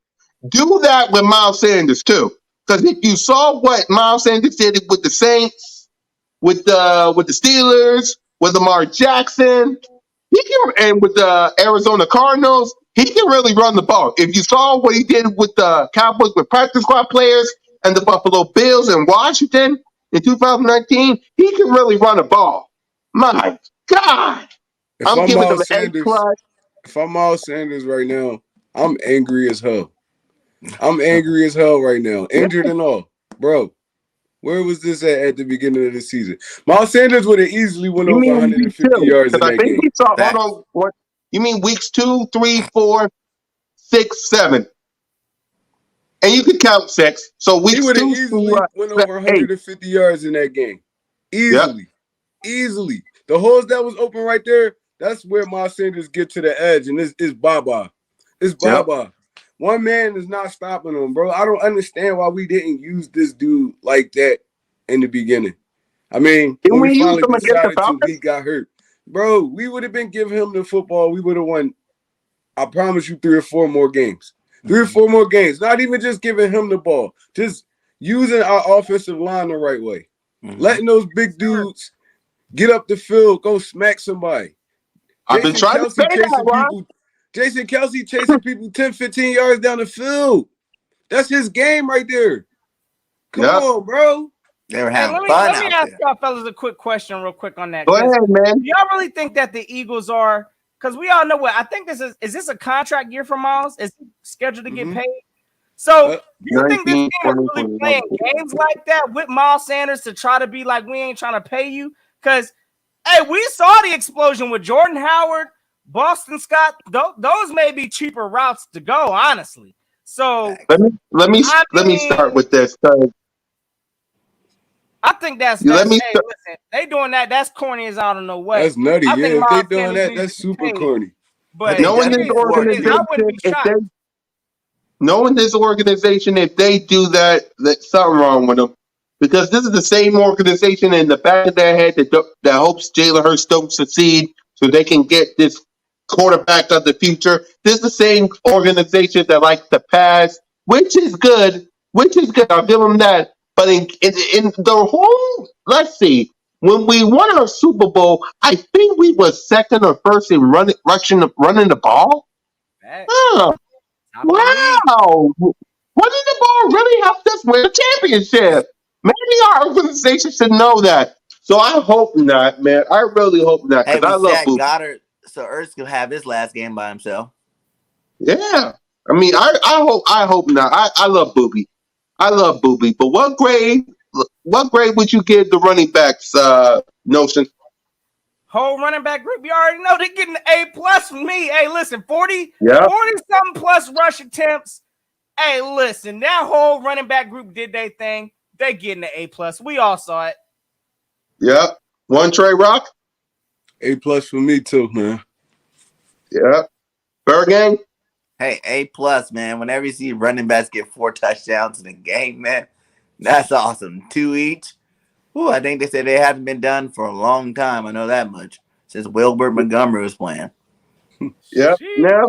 S1: Do that with Miles Sanders too. Because if you saw what Miles Sanders did with the Saints, with the Steelers, with Lamar Jackson, he can, and with the Arizona Cardinals, he can really run the ball. If you saw what he did with the Cowboys with practice squad players and the Buffalo Bills in Washington in 2019, he can really run a ball. My God.
S3: If
S1: I'm
S3: I'm
S1: giving them
S3: Miles
S1: an A
S3: Sanders,
S1: plus.
S3: if I'm Miles Sanders right now, I'm angry as hell. I'm angry as hell right now, injured and all, bro. Where was this at the beginning of the season? Miles Sanders would have easily went
S1: You
S3: over
S1: mean week
S3: 150
S1: two?
S3: yards in
S1: Because I
S3: that
S1: think
S3: game.
S1: we saw. Hold
S4: Facts.
S1: on. What? You mean weeks 2, 3, 4, 6, 7, and you could count 6. So
S3: He
S1: weeks
S3: would have
S1: 2 through
S3: easily went over
S1: 8.
S3: 150 yards in that game.
S1: Yep.
S3: Easily. The holes that was open right there, that's where Miles Sanders get to the edge, and it's Baba. It's
S1: Yep.
S3: Baba. One man is not stopping him, bro. I don't understand why we didn't use this dude like that in the beginning. I mean,
S1: Didn't
S3: when we
S1: we use
S3: finally
S1: them against the
S3: decided to, he
S1: Falcons?
S3: got hurt. Bro, we would have been giving him the football. We would have won, I promise you, 3 or 4 more games. 3 or 4 more games. Not even just giving him the ball. Just using our offensive line the right way. Letting those big dudes get up the field, go smack somebody.
S1: I've been trying to say that, Ron.
S3: Jason Kelsey chasing people 10, 15 yards down the field. That's his game right there. Come on, bro.
S4: They were
S2: Hey,
S4: having
S2: let
S4: fun
S2: me
S4: out
S2: ask
S4: there.
S2: y'all fellas a quick question real quick on that.
S1: Go ahead, man.
S2: Do y'all really think that the Eagles are, because we all know what I think this is this a contract year for Miles? Is he scheduled to get paid? So do you think this
S1: 19,
S2: team is really playing games like that with Miles Sanders to try to be like, we ain't trying to pay you? Because hey, we saw the explosion with Jordan Howard, Boston Scott. Those may be cheaper routes to go, honestly. So
S1: let me start with this.
S2: I think that's hey, listen, they doing that. That's corny as I don't know what.
S3: That's nutty.
S2: I think
S3: If they
S2: Miles
S3: doing
S2: Sanders
S3: that,
S2: needs
S3: that's
S2: to be
S3: super
S2: paid.
S3: corny.
S2: But
S1: knowing this organization, if they do that, that's something wrong with them. Because this is the same organization in the back of their head that hopes Jalen Hurts don't succeed so they can get this quarterback of the future. This is the same organization that likes to pass, which is good. I'll give them that. But in the whole, let's see, when we won our Super Bowl, I think we were second or first in running the ball. Oh, wow. Running the ball really helped us win a championship. Maybe our organization should know that. So I hope not, man. I really hope not,
S4: Hey,
S1: because
S4: we
S1: I love
S4: sat
S1: Booby.
S4: Goddard, so Ertz could have his last game by himself.
S1: Yeah. I mean, I hope not. I love Booby. But what grade would you give the running backs, Notion?
S2: Whole running back group, you already know they're getting an A plus from me. Hey, listen, 40 something plus rush attempts. Hey, listen, that whole running back group did their thing. They getting an A plus. We all saw it.
S1: Yeah. One Trey Rock?
S3: A plus for me too, man.
S1: Yeah. Bergang?
S4: Hey, A plus, man. Whenever you see running backs get 4 touchdowns in a game, man, that's awesome. 2 each. Ooh, I think they said they haven't been done for a long time. I know that much. Since Wilbert Montgomery was playing.
S1: Yep. Now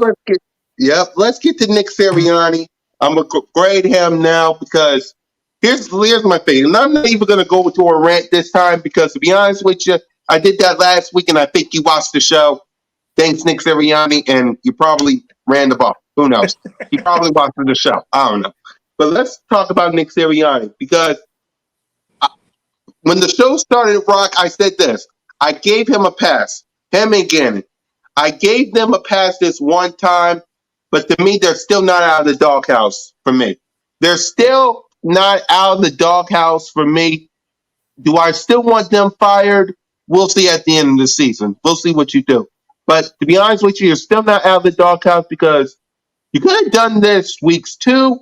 S1: let's get to Nick Sirianni. I'm gonna grade him now because here's my thing. And I'm not even gonna go to a rant this time because, to be honest with you, I did that last week and I think you watched the show. Thanks, Nick Sirianni, and you probably ran the ball. Who knows? You probably watched the show. I don't know. But let's talk about Nick Sirianni because when the show started, Rock, I said this. I gave him a pass. Him and Gannon. I gave them a pass this one time, but to me, they're still not out of the doghouse for me. They're still not out of the doghouse for me. Do I still want them fired? We'll see at the end of the season. We'll see what you do. But to be honest with you, you're still not out of the doghouse because you could have done this weeks 2,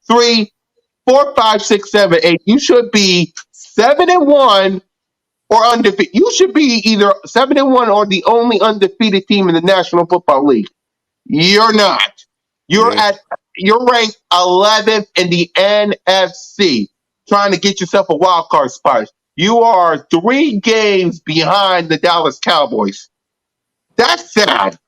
S1: 3, 4, 5, 6, 7, 8. You should be 7-1 or undefeated. You should be either 7-1 or the only undefeated team in the National Football League. You're not. You're ranked 11th in the NFC, trying to get yourself a wild card spot. You are 3 games behind the Dallas Cowboys. That's sad.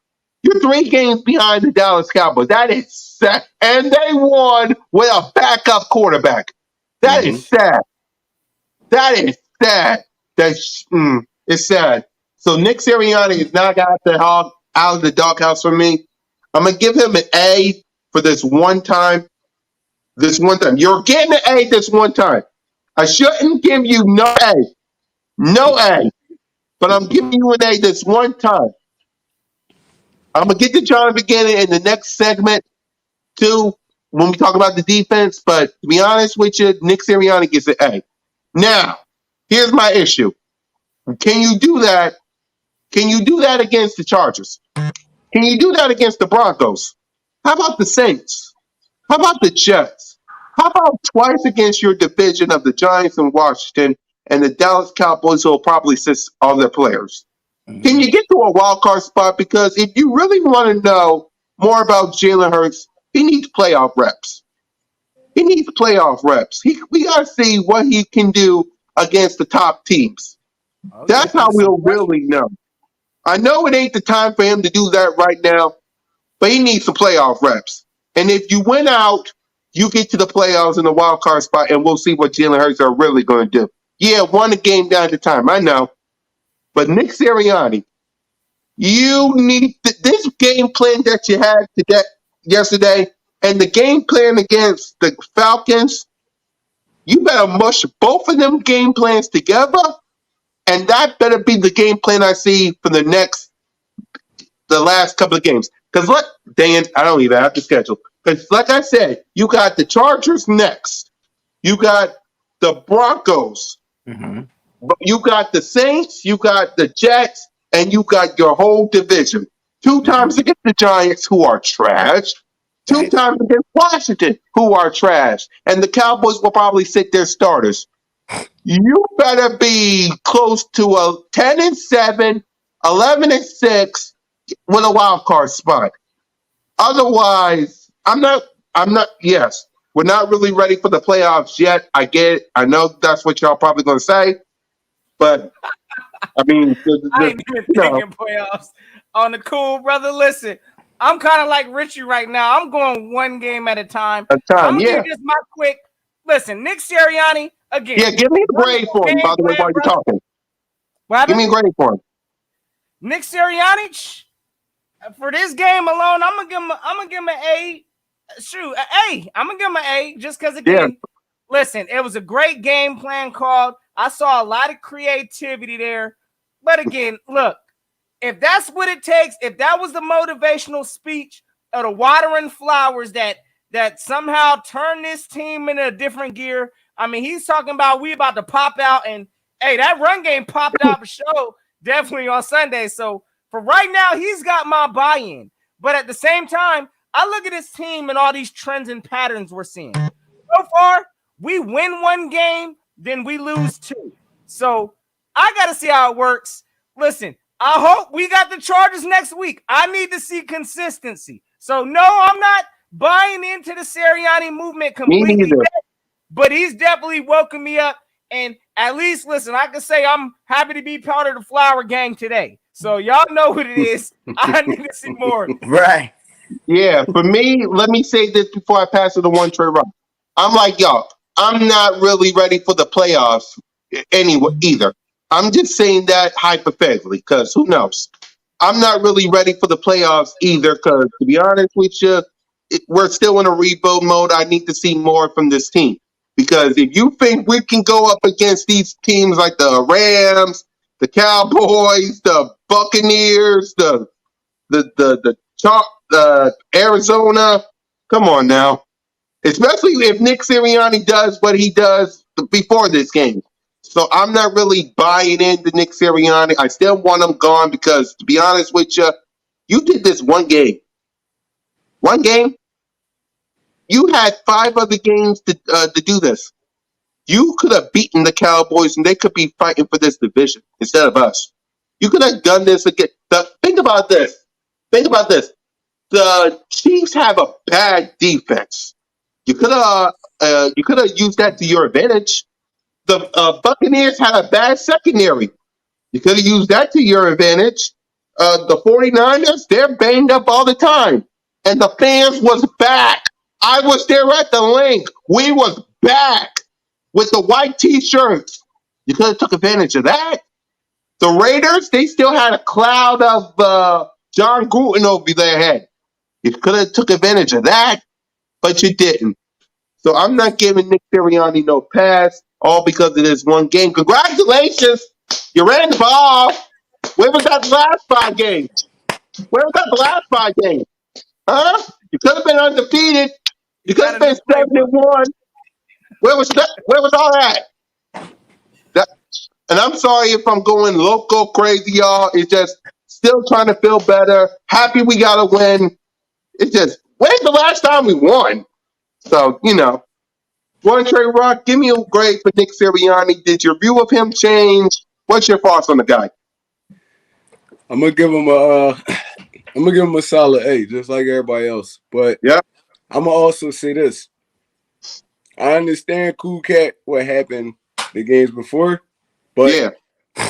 S1: You're 3 games behind the Dallas Cowboys. That is sad. And they won with a backup quarterback. That is sad. That is sad. It's sad. So Nick Sirianni is not out of the doghouse for me. I'm going to give him an A for this one time. You're getting an A this one time. I shouldn't give you no A. No A. But I'm giving you an A this one time. I'm going to get to John beginning in the next segment, too, when we talk about the defense. But to be honest with you, Nick Sirianni gets an A. Now, here's my issue. Can you do that? Can you do that against the Chargers? Can you do that against the Broncos? How about the Saints? How about the Jets? How about twice against your division of the Giants and Washington and the Dallas Cowboys who will probably sit all their players? Can you get to a wild card spot? Because if you really want to know more about Jalen Hurts, he needs playoff reps. He needs playoff reps. We got to see what he can do against the top teams. That's how we'll really know. I know it ain't the time for him to do that right now, but he needs some playoff reps. And if you win out, you get to the playoffs in the wild card spot, and we'll see what Jalen Hurts are really going to do. Yeah, one a game down to time. I know. But Nick Sirianni, you need this game plan that you had yesterday and the game plan against the Falcons. You better mush both of them game plans together, and that better be the game plan I see for the last couple of games. Because Dan, I don't even have to schedule. Because like I said, you got the Chargers next. You got the Broncos. But you got the Saints, you got the Jets, and you got your whole division. 2 times against the Giants, who are trash. 2 times against Washington, who are trash. And the Cowboys will probably sit their starters. You better be close to a 10-7, 11-6 with a wild card spot. Otherwise, yes, we're not really ready for the playoffs yet. I get it. I know that's what y'all probably going to say. But, I mean,
S2: I ain't even thinking playoffs on the cool, brother. Listen, I'm kind of like Richie right now. I'm going one game at a time. I'm going to give this my quick. Listen, Nick Sirianni, again.
S1: Yeah, give me a grade for him, by the way, while you're talking. Give me a grade for him.
S2: Nick Sirianni, for this game alone, I'm gonna give him an A. Shoot, an A. I'm gonna give him an A just because, again, listen, it was a great game plan called. I saw a lot of creativity there. But again, look, if that's what it takes, if that was the motivational speech of the watering flowers that somehow turned this team in a different gear, I mean, he's talking about we about to pop out. And, hey, that run game popped out for show definitely on Sunday. So, for right now, he's got my buy-in. But at the same time, I look at his team and all these trends and patterns we're seeing. So far, we win 1 game, then we lose 2. So I got to see how it works. Listen, I hope we got the Chargers next week. I need to see consistency. So, no, I'm not buying into the Sirianni movement completely yet, but he's definitely woken me up. And at least, listen, I can say I'm happy to be part of the Flower Gang today. So y'all know what it is. I need to see more.
S4: Right.
S1: Yeah, for me, let me say this before I pass it to One Trey Rock. I'm like, y'all, I'm not really ready for the playoffs anyway either. I'm just saying that hypothetically, because who knows? I'm not really ready for the playoffs either, because to be honest with you, we're still in a rebuild mode. I need to see more from this team. Because if you think we can go up against these teams like the Rams, the Cowboys, the Buccaneers, the Arizona, come on now. Especially if Nick Sirianni does what he does before this game. So I'm not really buying into Nick Sirianni. I still want him gone because, to be honest with you, you did this one game. One game. You had 5 other games to do this. You could have beaten the Cowboys, and they could be fighting for this division instead of us. You could have done this again. Think about this. Think about this. The Chiefs have a bad defense. You could have used that to your advantage. The Buccaneers had a bad secondary. You could have used that to your advantage. The 49ers, they're banged up all the time. And the fans was back. I was there at the link. We was back with the white t-shirts. You could have took advantage of that. The Raiders, they still had a cloud of John Gruden over their head. You could have took advantage of that, but you didn't. So I'm not giving Nick Sirianni no pass, all because of this one game. Congratulations, you ran the ball. Where was that the last 5 games? Where was that the last 5 games? Huh? You could have been undefeated. You could have been 7-1. Where was that? Where was all that? And I'm sorry if I'm going loco crazy, y'all. It's just still trying to feel better. Happy we got a win. It's just, when's the last time we won? So, One Trey Rock, give me a grade for Nick Sirianni. Did your view of him change? What's your thoughts on the guy?
S3: I'm gonna give him a solid A, just like everybody else. But
S1: yeah,
S3: I'm gonna also say this. I understand Cool Cat what happened the games before, but you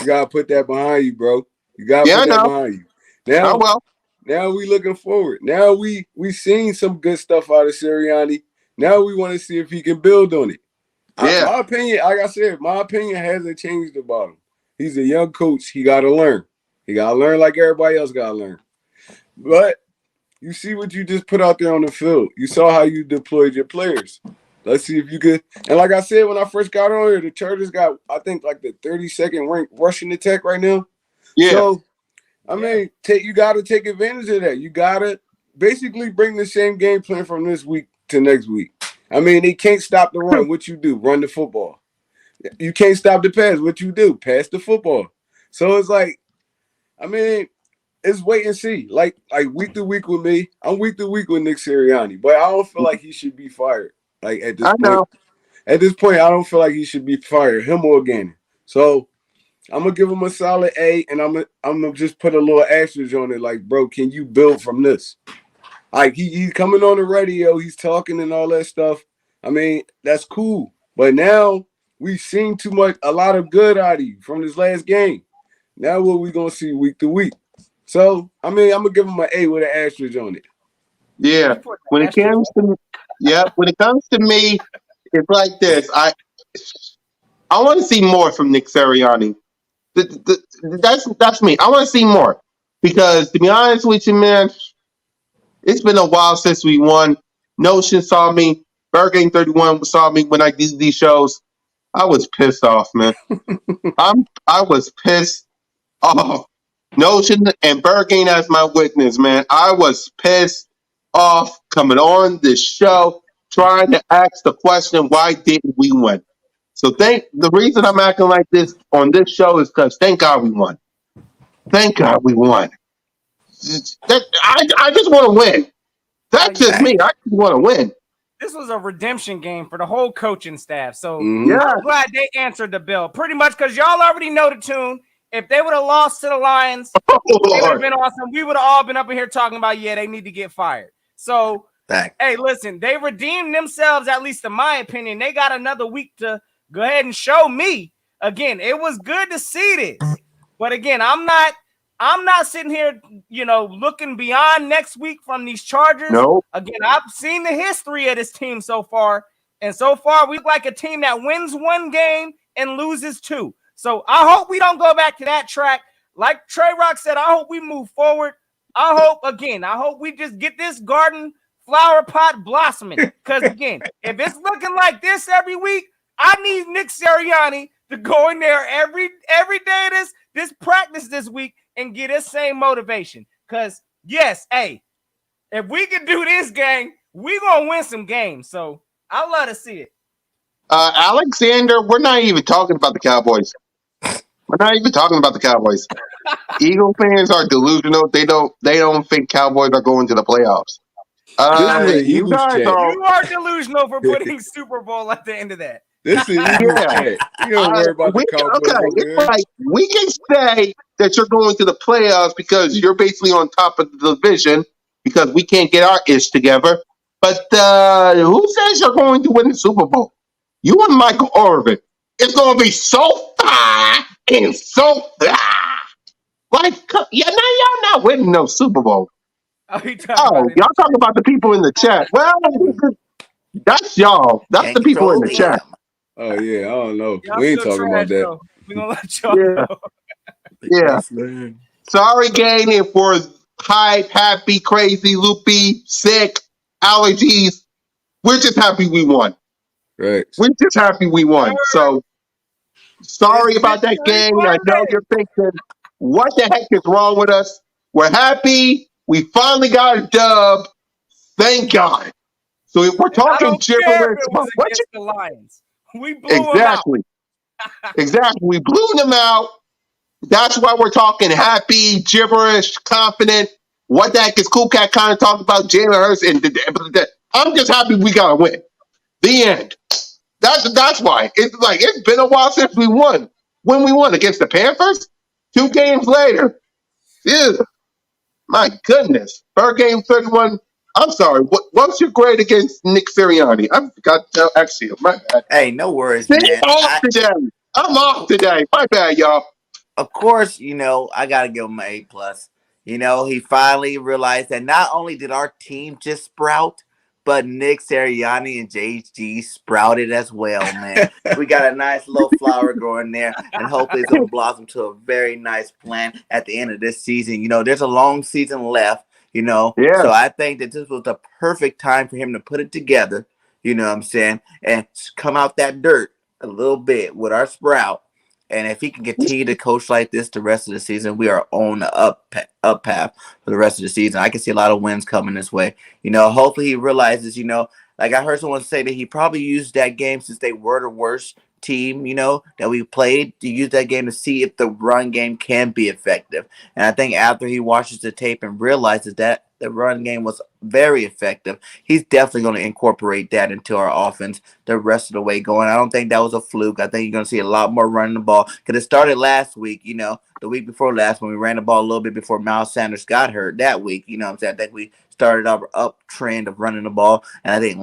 S3: gotta put that behind you, bro. You gotta put that behind you. Now we looking forward. Now we seen some good stuff out of Sirianni. Now we want to see if he can build on it. My opinion, like I said, my opinion hasn't changed about him. He's a young coach. He got to learn. He got to learn like everybody else got to learn. But you see what you just put out there on the field. You saw how you deployed your players. Let's see if you could. And like I said, when I first got on here, the Chargers got, I think, like the 32nd ranked rushing attack right now.
S1: Yeah.
S3: So, I mean, you got to take advantage of that. You got to basically bring the same game plan from this week to next week. I mean, they can't stop the run. What you do? Run the football. You can't stop the pass. What you do? Pass the football. So it's like, I mean, it's wait and see. Like week to week with me, I'm week to week with Nick Sirianni, but I don't feel like he should be fired. Like at this point, I don't feel like he should be fired, him or Gannon. So I'm gonna give him a solid A, and I'm gonna just put a little asterisk on it. Like, bro, can you build from this? Like he's coming on the radio, he's talking and all that stuff. I mean, that's cool. But now we've seen a lot of good out of you from this last game. Now what we gonna see week to week? So I mean, I'm gonna give him an A with an asterisk on it.
S1: Yeah. When it comes to me, it's like this. I want to see more from Nick Sirianni. That's me. I want to see more because, to be honest with you, man, it's been a while since we won. Notion saw me. Burger 31 saw me when I did these shows. I was pissed off, man. I was pissed off. Notion and Burger as my witness, man. I was pissed off coming on this show trying to ask the question, why didn't we win? So the reason I'm acting like this on this show is because thank God we won. Thank God we won. I just want to win. That's just me. I just want to win.
S2: This was a redemption game for the whole coaching staff. So
S1: Mm-hmm.
S2: I'm glad they answered the bell. Pretty much because y'all already know the tune. If they would have lost to the Lions, it would have been awesome. We would have all been up in here talking about, they need to get fired. So, hey, listen, they redeemed themselves, at least in my opinion. They got another week to go ahead and show me. Again, it was good to see this. But again, I'm not sitting here, looking beyond next week from these Chargers.
S1: Nope.
S2: Again, I've seen the history of this team so far. And so far, we look like a team that wins one game and loses two. So I hope we don't go back to that track. Like Trey Rock said, I hope we move forward. I hope we just get this garden flower pot blossoming. Because, again, if it's looking like this every week, I need Nick Sirianni to go in there every day of this practice this week and get his same motivation. Because, yes, hey, if we can do this, gang, we're going to win some games. So I love to see it.
S1: Alexander, we're not even talking about the Cowboys. We're not even talking about the Cowboys. Eagle fans are delusional. They don't think Cowboys are going to the playoffs.
S3: This is an
S1: You
S3: Eagles
S1: guys
S3: chat.
S1: are,
S2: You are delusional for putting Super Bowl at the end of that.
S3: This is an Eagles
S1: yeah.
S3: chat. You don't worry about the Cowboys over
S1: It's
S3: there.
S1: like we can say that you're going to the playoffs because you're basically on top of the division because we can't get our ish together. But who says you're going to win the Super Bowl? You and Michael Irvin. It's going to be so far and so far. Like, yeah, now y'all not winning no Super Bowl.
S2: Oh, you talking
S1: Oh,
S2: about it?
S1: y'all talking about the people in the chat. Well, that's y'all. That's
S4: Can't
S1: the people in
S4: control
S1: the
S4: him.
S1: chat.
S3: Oh yeah, I don't know.
S2: Y'all
S3: We ain't
S2: still
S3: talking
S2: trash,
S3: about that.
S2: though. We gonna let y'all
S1: Yeah,
S2: know.
S1: yeah.
S3: Yes, man.
S1: Sorry, gang, if we're hype, happy, crazy, loopy, sick, allergies. We're just happy we won.
S3: Right.
S1: We're just happy we won. So sorry
S2: It's
S1: about that,
S2: Victory
S1: gang. I know
S2: Monday.
S1: you're thinking, what the heck is wrong with us? We're happy. We finally got a dub. Thank God. So if we're
S2: And I
S1: talking
S2: don't care if
S1: gibberish
S2: it
S1: about
S2: was
S1: what
S2: against the Lions. We blew
S1: you
S2: them out.
S1: exactly. We blew them out. That's why we're talking happy, gibberish, confident. What the heck is Cool Cat kind of talking about Jalen Hurts? I'm just happy we got to win. The end. That's why. It's like it's been a while since we won. When we won against the Panthers, 2 games later. Ew, my goodness. Per game 31. I'm sorry. What's your grade against Nick Sirianni? I forgot to tell actually, my bad.
S4: Hey, no worries,
S1: See,
S4: man.
S1: off today. I'm off today. My bad, y'all.
S4: Of course, I gotta give him an A+. He finally realized that not only did our team just sprout, but Nick Sirianni and JG sprouted as well, man. We got a nice little flower growing there, and hopefully it's gonna blossom to a very nice plant at the end of this season. There's a long season left,
S1: Yeah.
S4: so I think that this was the perfect time for him to put it together, you know what I'm saying, and come out that dirt a little bit with our sprout. And if he can continue to coach like this the rest of the season, we are on the up path for the rest of the season. I can see a lot of wins coming this way. Hopefully he realizes, like I heard someone say that he probably used that game since they were the worst team, that we played, to use that game to see if the run game can be effective. And I think after he watches the tape and realizes that the run game was very effective, he's definitely going to incorporate that into our offense the rest of the way going. I don't think that was a fluke. I think you're going to see a lot more running the ball because it started last week, the week before last when we ran the ball a little bit before Miles Sanders got hurt that week. What I'm saying? I think we started our uptrend of running the ball. And I think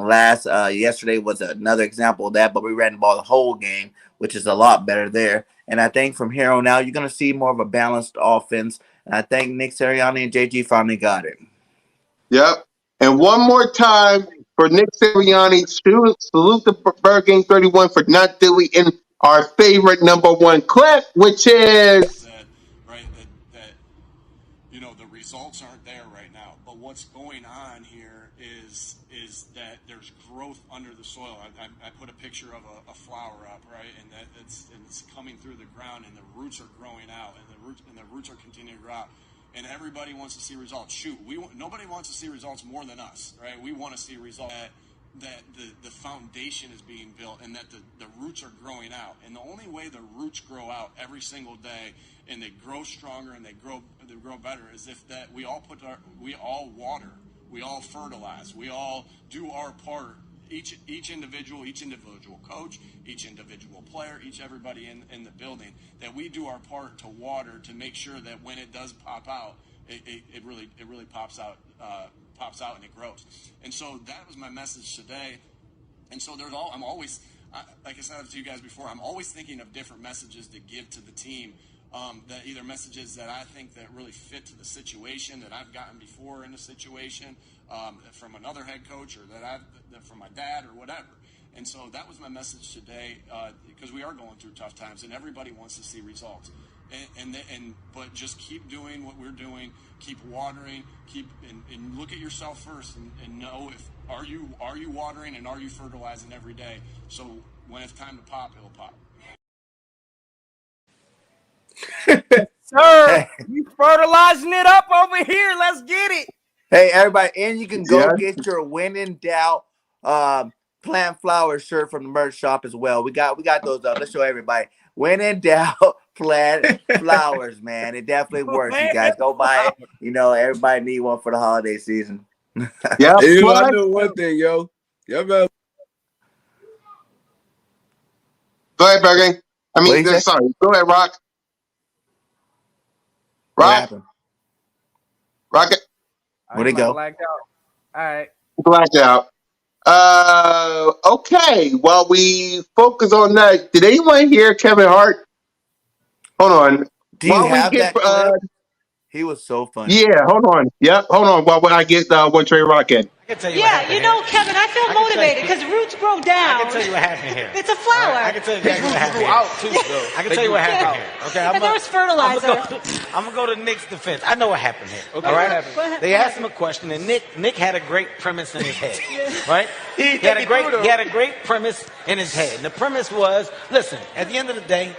S4: yesterday was another example of that, but we ran the ball the whole game, which is a lot better there. And I think from here on out, you're going to see more of a balanced offense. And I think Nick Sirianni and JG finally got it.
S1: Yep. And one more time for Nick Sirianni, salute the Bird Game 31 for not deleting our favorite #1 clip, which is
S5: the results aren't there right now. But what's going on here is that there's growth under the soil. I put a picture of a flower up, right, and it's coming through the ground, and the roots are growing out, and the roots are continuing to grow out. And everybody wants to see results. Shoot, nobody wants to see results more than us, right? We want to see results that the foundation is being built and that the roots are growing out. And the only way the roots grow out every single day and they grow stronger and they grow better is if that we all water, we all fertilize, we all do our part. Each individual coach, each individual player, everybody in the building, that we do our part to water to make sure that when it does pop out, it really pops out and it grows. And so that was my message today. And so I'm always, like I said to you guys before, I'm always thinking of different messages to give to the team. That either messages that I think that really fit to the situation that I've gotten before in a situation from another head coach or that from my dad or whatever. And so that was my message today because we are going through tough times and everybody wants to see results. But just keep doing what we're doing, keep watering, and look at yourself first and know if are you watering and are you fertilizing every day. So when it's time to pop, it'll pop.
S2: Sir, you fertilizing it up over here. Let's get it.
S4: Hey, everybody, and you can go
S1: Yeah.
S4: get your When in Doubt plant flower shirt from the merch shop as well. We got those up. Let's show everybody. When in doubt, plant flowers, man. It definitely works. You guys go buy it. You know, everybody need one for the holiday season.
S1: Yeah,
S3: And you know, I know one thing, yo. Y'all better.
S1: Go ahead, Bergen. Sorry. Go ahead, Rock.
S4: What
S1: Rock.
S4: happened?
S1: Rocket.
S4: Where'd it go?
S2: Blacked out. All right.
S1: Blacked out. Okay. While we focus on that, did anyone hear Kevin Hart? Hold on.
S4: Do you have that clip? He was so funny.
S1: Yeah, hold on. Yep, hold on. While I get one Trey Rocket.
S6: Yeah, you know, Kevin, I feel motivated because roots grow down.
S7: I can tell you what happened here.
S6: It's a flower.
S7: I can tell you exactly what happened here. Out too, though. I can tell you what happened here. Okay,
S6: and there was fertilizer.
S7: I'm gonna go to Nick's defense. I know what happened here.
S6: Okay.
S7: All right. They asked him a question, and Nick had a great premise in his head. Right? He had a great premise in his head. And the premise was, listen, at the end of the day,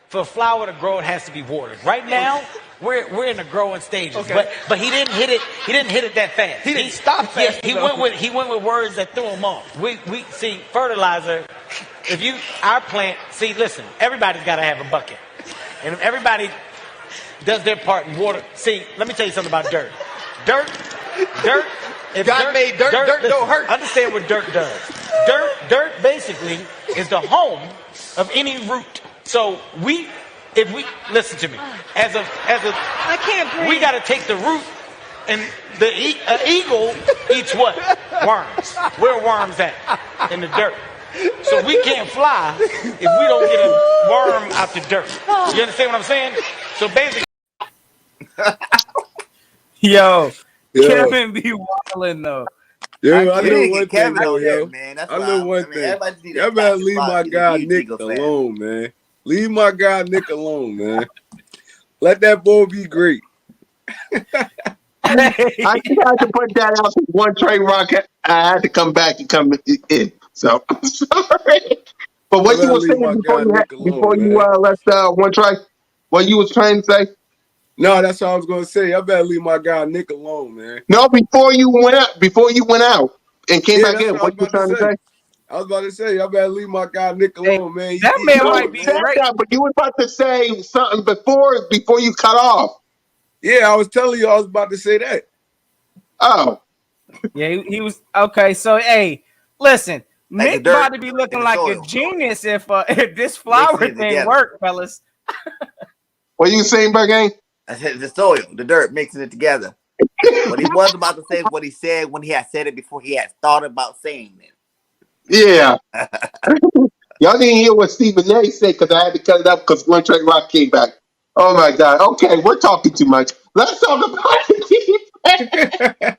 S7: for a flower to grow, it has to be watered. Right now, we're in the growing stages. Okay. But he didn't hit it. He didn't hit it that fast.
S6: He didn't stop fast.
S7: Yeah, he went with words that threw him off. We see fertilizer. Our plant. See, listen. Everybody's got to have a bucket, and if everybody does their part in water. See, let me tell you something about dirt. Dirt. If
S6: God made dirt. Dirt don't hurt.
S7: Understand what dirt does. Dirt basically is the home of any root. So if we listen to me, as a
S6: I can't breathe.
S7: We got to take the root, and the eagle eats what? Worms. Where are worms at? In the dirt. So we can't fly if we don't get a worm out the dirt. You understand what I'm saying? So basically,
S2: Yo. Kevin be wilding though.
S3: Yo, I know one thing though, yo.
S4: Man.
S3: I know one thing. Y'all better leave my guy Nick alone, man. Leave my guy Nick alone, man. Let that boy be great.
S1: I tried to put that out to one Trey Rocket. I had to come back and come in. So I'm sorry. But what you were saying before you left one Trey, what you was trying to say?
S3: No, that's what I was gonna say. I better leave my guy Nick alone, man.
S1: No, before you went out and came back in, what you trying to say?
S3: I was about to say, I better leave my guy Nick alone, man.
S2: That man might be great.
S1: But you were about to say something before you cut off.
S3: Yeah, I was telling you I was about to say that.
S1: Oh.
S2: Yeah, he was okay. So hey, listen, Nick about to be looking like a genius if this flower thing worked, fellas.
S1: What you saying, Bergen?
S4: I said the soil, the dirt, mixing it together. What he was about to say is what he said when he had said it before he had thought about saying it.
S1: Yeah. Y'all didn't hear what Stephen A said because I had to cut it up because one Trey Rock came back. Oh my God. Okay, we're talking too much. Let's talk about it.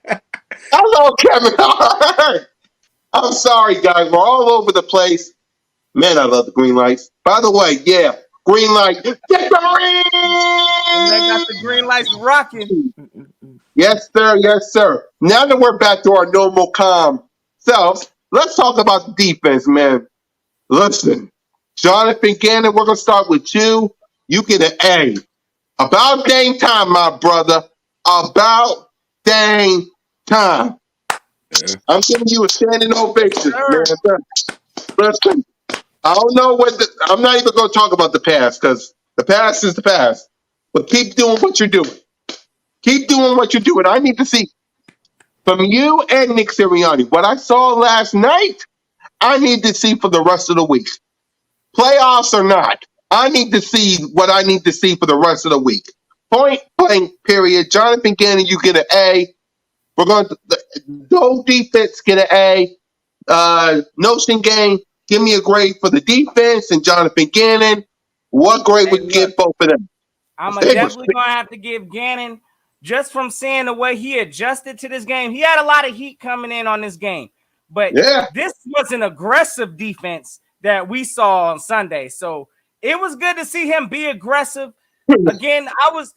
S1: Hello, Kevin Hart. I'm sorry, guys. We're all over the place. Man, I love the green lights. By the way, yeah, green light. Get the ring!
S2: And they got the green lights rocking.
S1: Yes, sir. Yes, sir. Now that we're back to our normal calm selves, let's talk about the defense, man. Listen, Jonathan Gannon, we're going to start with you. You get an A. About dang time, my brother. About dang time. Yeah. I'm giving you a standing ovation, man. Listen, I don't know I'm not even going to talk about the past because the past is the past. But keep doing what you're doing. Keep doing what you're doing. I need to see from you and Nick Sirianni what I saw last night. I need to see for the rest of the week. Playoffs or not, I need to see what I need to see for the rest of the week. Point blank, period. Jonathan Gannon, you get an A. We're going to Dole defense get an A. Notion Gang, give me a grade for the defense and Jonathan Gannon. What grade would you give both of them?
S2: I'm definitely going to have to give Gannon, just from seeing the way he adjusted to this game. He had a lot of heat coming in on this game. But this was an aggressive defense that we saw on Sunday. So it was good to see him be aggressive. Again, I was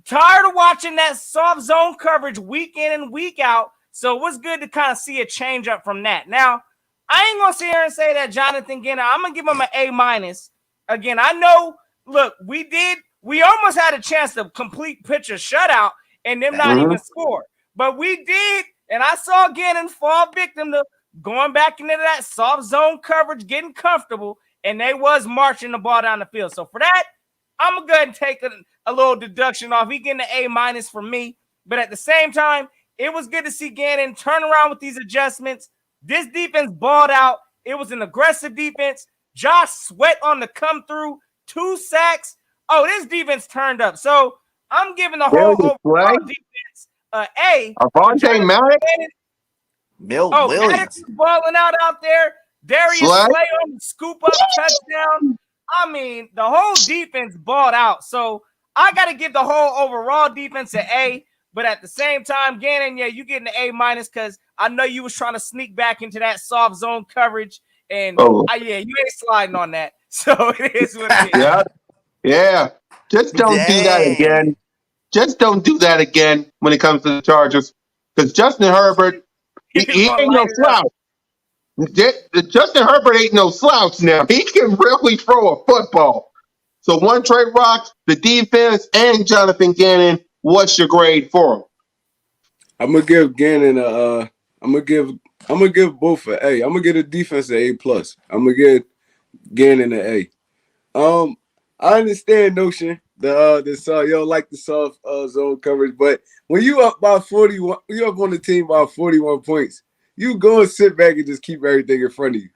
S2: tired of watching that soft zone coverage week in and week out. So it was good to kind of see a change up from that. Now, I ain't going to sit here and say that Jonathan Gannon, I'm going to give him an A-. Again, I know, look, we almost had a chance to complete pitcher shutout and them not even score. But we did. And I saw Gannon fall victim to going back into that soft zone coverage, getting comfortable, and they was marching the ball down the field. So for that, I'm going to go ahead and take a little deduction off. He getting an A- from me. But at the same time, it was good to see Gannon turn around with these adjustments. This defense balled out. It was an aggressive defense. Josh Sweat on the come through, 2 sacks. Oh, this defense turned up. So I'm giving the whole overall defense A.
S1: Avonte Maddox?
S2: Maddox is balling out there. Darius Slay on the scoop up touchdown. I mean, the whole defense balled out. So I got to give the whole overall defense an A. But at the same time, Gannon, yeah, you getting an A- because I know you was trying to sneak back into that soft zone coverage. And you ain't sliding on that. So it is what it is.
S1: Yeah. Just don't do that again. Just don't do that again when it comes to the Chargers. Because Justin Herbert, he ain't no slouch. Justin Herbert ain't no slouch now. He can really throw a football. So one Trey Rock, the defense, and Jonathan Gannon, what's your grade for him?
S3: I'm gonna give Gannon I'm gonna give both an A. I'm gonna give the defense an A+. I'm gonna give Gannon an A. I understand notion you don't like the soft zone coverage, but when you up by 41, you up on the team by 41 points, you go and sit back and just keep everything in front of you.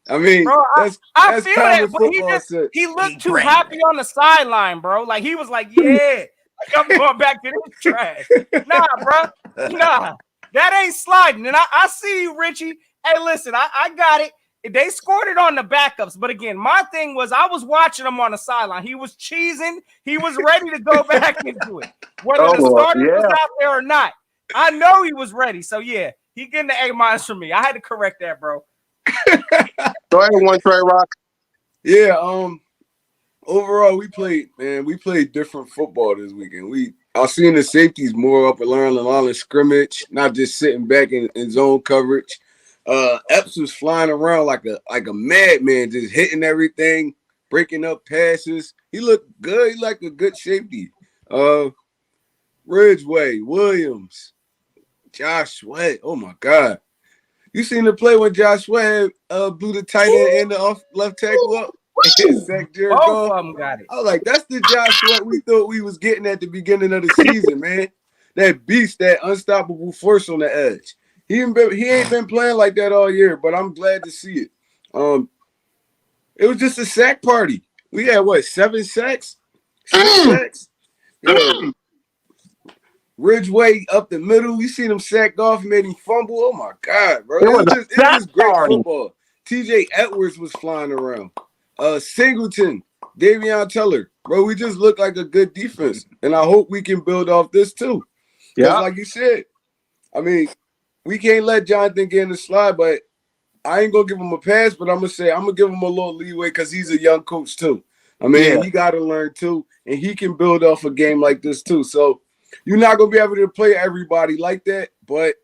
S3: I mean,
S2: bro,
S3: that's
S2: I feel that, but
S3: he
S2: looked too happy on the sideline, bro. Like he was like, yeah, like I'm going back to this trash. Nah, bro. Nah, that ain't sliding. And I see you, Richie. Hey, listen, I got it. They scored it on the backups. But again, my thing was I was watching him on the sideline. He was cheesing. He was ready to go back into it. Whether the starter was out there or not. I know he was ready. So, yeah, he getting the A- from me. I had to correct that, bro.
S1: Go ahead, one Trey Rock.
S3: Yeah, overall we played different football this weekend. I seen the safeties more up around the line of scrimmage, not just sitting back in zone coverage. Epps was flying around like a madman, just hitting everything, breaking up passes. He looked good. He like a good safety. Ridgeway, Williams, Josh Sweat. Oh my God. You seen the play when Josh Sweat blew the tight end and the left tackle up and sacked Jared Goff?
S2: Both of them got it.
S3: I was like, that's the Josh Sweat we thought we was getting at the beginning of the season, man. That beast, that unstoppable force on the edge. He ain't been playing like that all year, but I'm glad to see it. It was just a sack party. We had 7 sacks? 6 sacks? Yeah. Ridgeway up the middle. You see him sack off, made him fumble. Oh my God, bro. It was just great football. TJ Edwards was flying around. Singleton, Davion Teller. Bro, we just look like a good defense. And I hope we can build off this too. Because like you said, I mean, we can't let Jonathan get in the slide, but I ain't gonna give him a pass, but I'm gonna give him a little leeway because he's a young coach too. I mean, he gotta learn too, and he can build off a game like this too. So you're not gonna be able to play everybody like that, but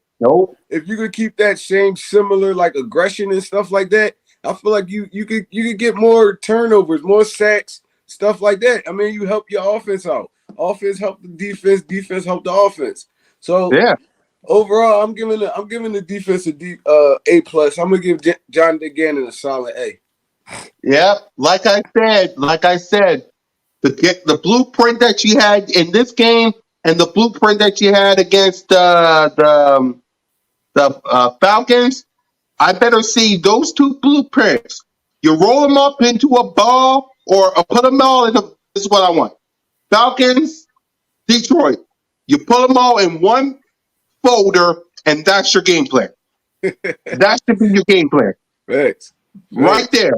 S3: if you could keep that same similar like aggression and stuff like that, I feel like you could get more turnovers, more sacks, stuff like that. I mean, you help your offense out. Offense help the defense, defense help the offense. So overall, I'm giving the defense A+. I'm gonna give Jonathan Gannon a solid A.
S1: Yep, like I said, the blueprint that you had in this game and the blueprint that you had against the Falcons, I better see those two blueprints. You roll them up into a ball or put them all in. This is what I want. Falcons, Detroit. You put them all in one folder, and that's your game plan. That should be your game plan. Right there.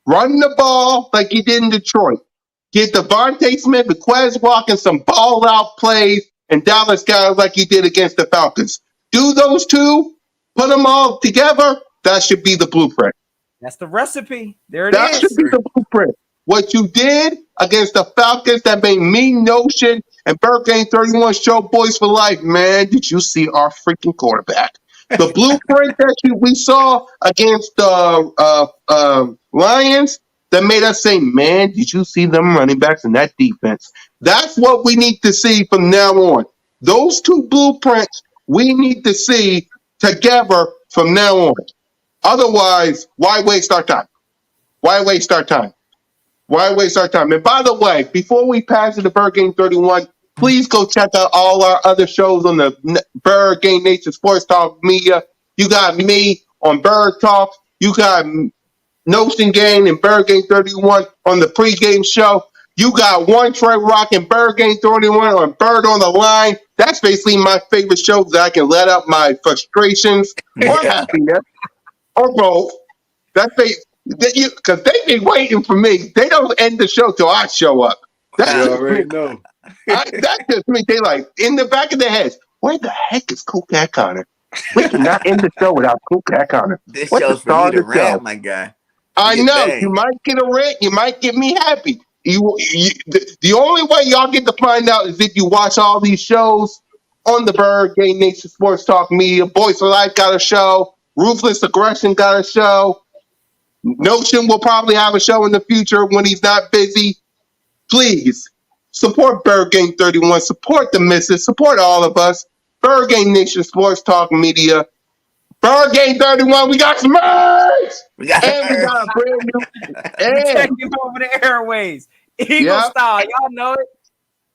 S1: Run the ball like you did in Detroit. Get Devontae Smith and Quez walking some ball out plays and Dallas guys like you did against the Falcons. Do those two, put them all together. That should be the blueprint.
S2: That's the recipe. There
S1: that should be the blueprint. What you did against the Falcons that made me notion and Burger 31 show boys for life, man. Did you see our freaking quarterback? The blueprint that we saw against the Lions that made us say, man, did you see them running backs in that defense? That's what we need to see from now on. Those two blueprints we need to see together from now on. Otherwise, why waste our time? Why waste our time? Why waste our time? And by the way, before we pass to the Bird Game 31, please go check out all our other shows on the Bird Game Nation Sports Talk Media. You got me on Bird Talk. You got Notion Game and Bird Game 31 on the pregame show. You got One Trey Rock and Bird Game 31 on Bird on the Line. That's basically my favorite show that I can let out my frustrations or happiness or both. That's because they be waiting for me. They don't end the show till I show up. That's
S3: You
S1: just me.
S3: already know.
S1: That's just me. They like in the back of their heads. Where the heck is Cool Cat Connor? We cannot end the show without Cool Cat Connor.
S4: This
S1: What's the
S4: show's for
S1: star
S4: you
S1: of
S4: to
S1: the show?
S4: rant, my guy.
S1: I
S4: Your
S1: know
S4: thing.
S1: you might get a rant. You might get me happy. The only way y'all get to find out is if you watch all these shows on the Bird Game Nation Sports Talk Media. Boys for Life got a show. Ruthless Aggression got a show. Notion will probably have a show in the future when he's not busy. Please support Bird Game 31. Support the missus. Support all of us. Bird Game Nation Sports Talk Media. Bird Game 31. We got some merch.
S4: We got
S1: And we got a brand new.
S2: We
S1: And
S2: taking over the airways, Eagle style. Y'all know it.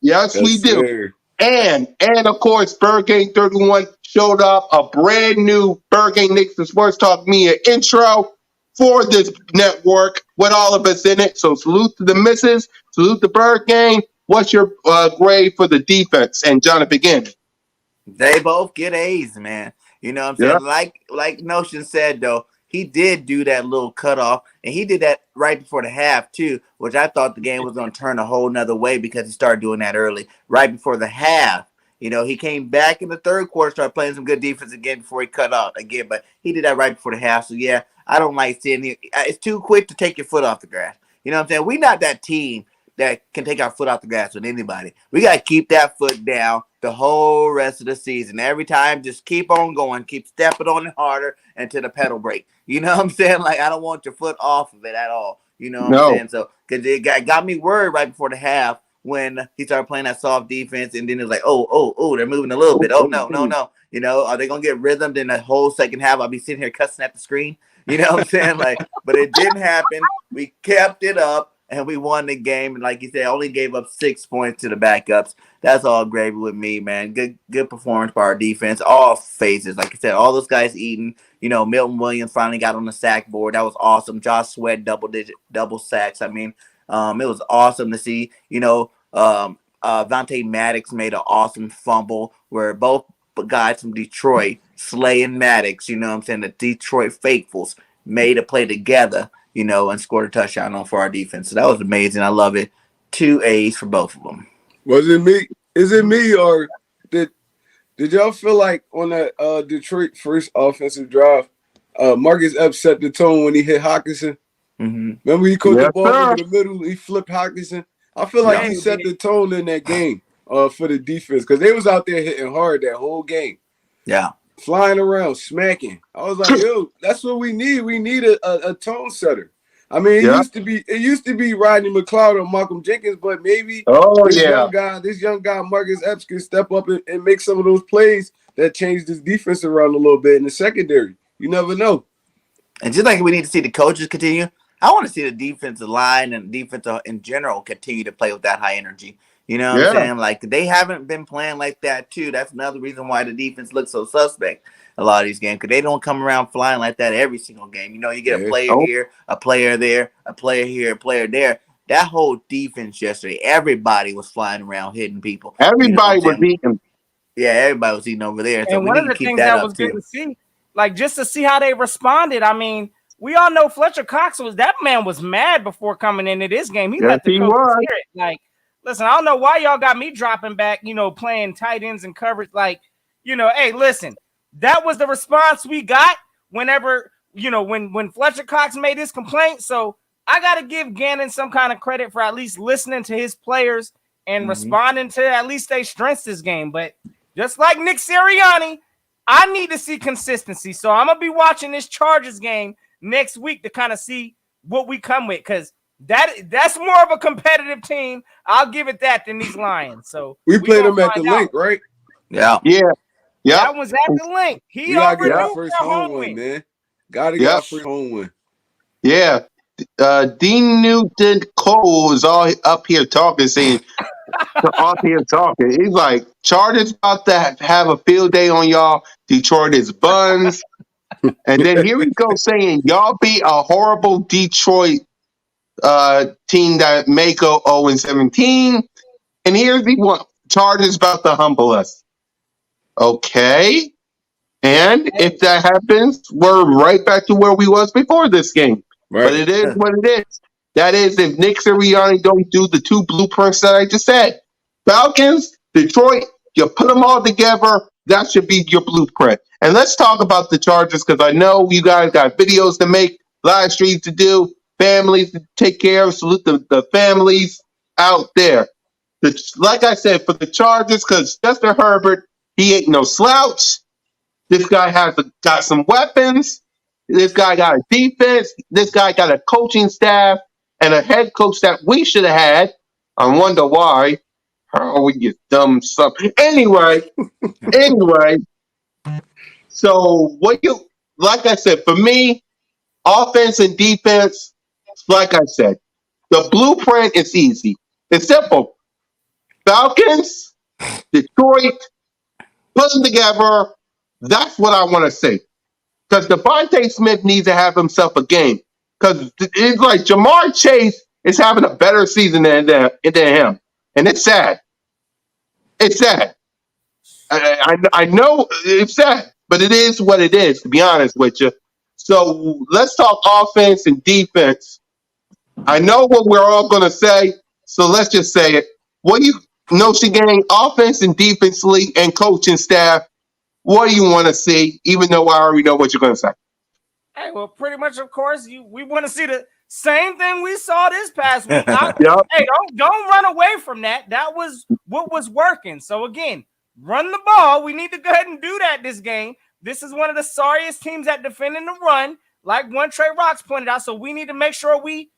S1: yes, we do.
S3: Sir.
S1: And of course, Bird Game 31 showed up a brand new Bird Game Nation Sports Talk Media intro for this network with all of us in it. So salute to the missus, salute the Bird Game. What's your grade for the defense? And Jonathan, begin.
S4: They both get A's, man. You know what I'm saying? Like Notion said, though, he did do that little cutoff, and he did that right before the half, too, which I thought the game was going to turn a whole nother way because he started doing that early, right before the half. You know, he came back in the third quarter, started playing some good defense again before he cut out again, but he did that right before the half. So, yeah, I don't like seeing it. It's too quick to take your foot off the grass. You know what I'm saying? We're not that team that can take our foot off the gas with anybody. We got to keep that foot down the whole rest of the season. Every time, just keep on going, keep stepping on it harder until the pedal break. You know what I'm saying? Like, I don't want your foot off of it at all. You know what I'm saying? So, because it got me worried right before the half when he started playing that soft defense, and then it was like, oh, they're moving a little bit. Oh, no. You know, are they going to get rhythm? Then the whole second half, I'll be sitting here cussing at the screen. You know what I'm saying? Like, but it didn't happen. We kept it up. And we won the game, and like you said, only gave up 6 points to the backups. That's all gravy with me, man. Good performance by our defense, all phases. Like I said, all those guys eating. You know, Milton Williams finally got on the sack board. That was awesome. Josh Sweat double sacks. I mean, it was awesome to see. You know, Vontae Maddox made an awesome fumble where both guys from Detroit, Slay and Maddox, you know what I'm saying, the Detroit faithfuls made a play together. You know, and scored a touchdown on for our defense. So that was amazing. I love it. 2 A's for both of them.
S3: Was it me? Is it me, or did y'all feel like on that Detroit first offensive drive, Marcus Epps set the tone when he hit Hawkinson? Mm-hmm. Remember he caught the ball over the middle, he flipped Hawkinson? I feel like he set the tone in that game for the defense because they was out there hitting hard that whole game.
S4: Yeah.
S3: Flying around, smacking. I was like, yo, that's what we need. We need a tone setter. I mean, it used to be Rodney McLeod or Malcolm Jenkins, but maybe this young guy, Marcus Epps, can step up and make some of those plays that change this defense around a little bit in the secondary. You never know.
S4: And just like we need to see the coaches continue, I want to see the defensive line and defense in general continue to play with that high energy. You know what I'm saying? Like, they haven't been playing like that, too. That's another reason why the defense looks so suspect a lot of these games, because they don't come around flying like that every single game. You know, you get a player here, a player there, a player here, a player there. That whole defense yesterday, everybody was flying around hitting people.
S1: Everybody was eating.
S4: Yeah, everybody was eating over there. So
S2: and one of the things that was good to see, like, just to see how they responded. I mean, we all know Fletcher Cox that man was mad before coming into this game. He let the coaches hear it. Like, listen, I don't know why y'all got me dropping back, you know, playing tight ends and coverage. Like, you know, hey, listen, that was the response we got whenever, you know, when Fletcher Cox made his complaint. So I got to give Gannon some kind of credit for at least listening to his players and responding to at least their strengths this game. But just like Nick Sirianni, I need to see consistency. So I'm going to be watching this Chargers game next week to kind of see what we come with, because that's more of a competitive team. I'll give it that than these Lions. So
S3: we played them at the link, right?
S4: Yeah.
S2: That was at the link. He already knew
S3: first home win, man. Gotta
S1: Yep.
S3: got free home win.
S1: Yeah. Dean Newton Cole is all up here talking, saying, He's like, Chargers about to have a field day on y'all. Detroit is buns. And then here we go saying, y'all beat a horrible Detroit team that may go 0-17. And here's the one. Chargers about to humble us. Okay. And if that happens, we're right back to where we was before this game.
S3: Right.
S1: But it is what it is. That is if Nick Sirianni don't do the two blueprints that I just said. Falcons, Detroit, you put them all together, that should be your blueprint. And let's talk about the Chargers because I know you guys got videos to make, live streams to do, families to take care of. Salute the families out there. Like I said, for the Chargers, because Justin Herbert, he ain't no slouch. This guy got some weapons. This guy got a defense. This guy got a coaching staff and a head coach that we should have had. I wonder why. Oh, we get dumb stuff. Anyway. So like I said, for me, offense and defense, like I said, the blueprint is easy. It's simple. Falcons, Detroit, put them together. That's what I want to say. Because Devontae Smith needs to have himself a game. Because it's like Jamar Chase is having a better season than him. And it's sad. It's sad. I know it's sad, but it is what it is, to be honest with you. So let's talk offense and defense. I know what we're all going to say, so let's just say it. What do you know, Gang, offense and defensively and coaching staff, what do you want to see, even though I already know what you're going to say?
S2: Hey, well, pretty much, of course, we want to see the same thing we saw this past week.
S1: Yep.
S2: Hey, don't run away from that. That was what was working. So, again, run the ball. We need to go ahead and do that this game. This is one of the sorriest teams at defending the run, like one Trey Rocks pointed out. So we need to make sure we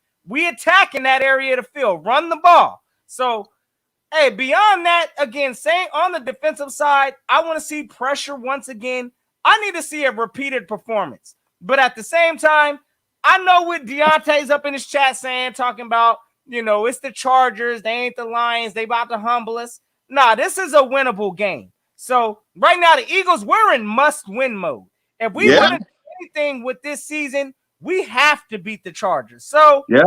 S2: attack in that area of the field. Run the ball. So, hey, beyond that, again, saying on the defensive side, I want to see pressure once again. I need to see a repeated performance. But at the same time, I know what Deontay's up in his chat saying, talking about, it's the Chargers. They ain't the Lions. They about to humble us. Nah, this is a winnable game. So right now, the Eagles, we're in must-win mode. If we want to do anything with this season, we have to beat the Chargers. So again,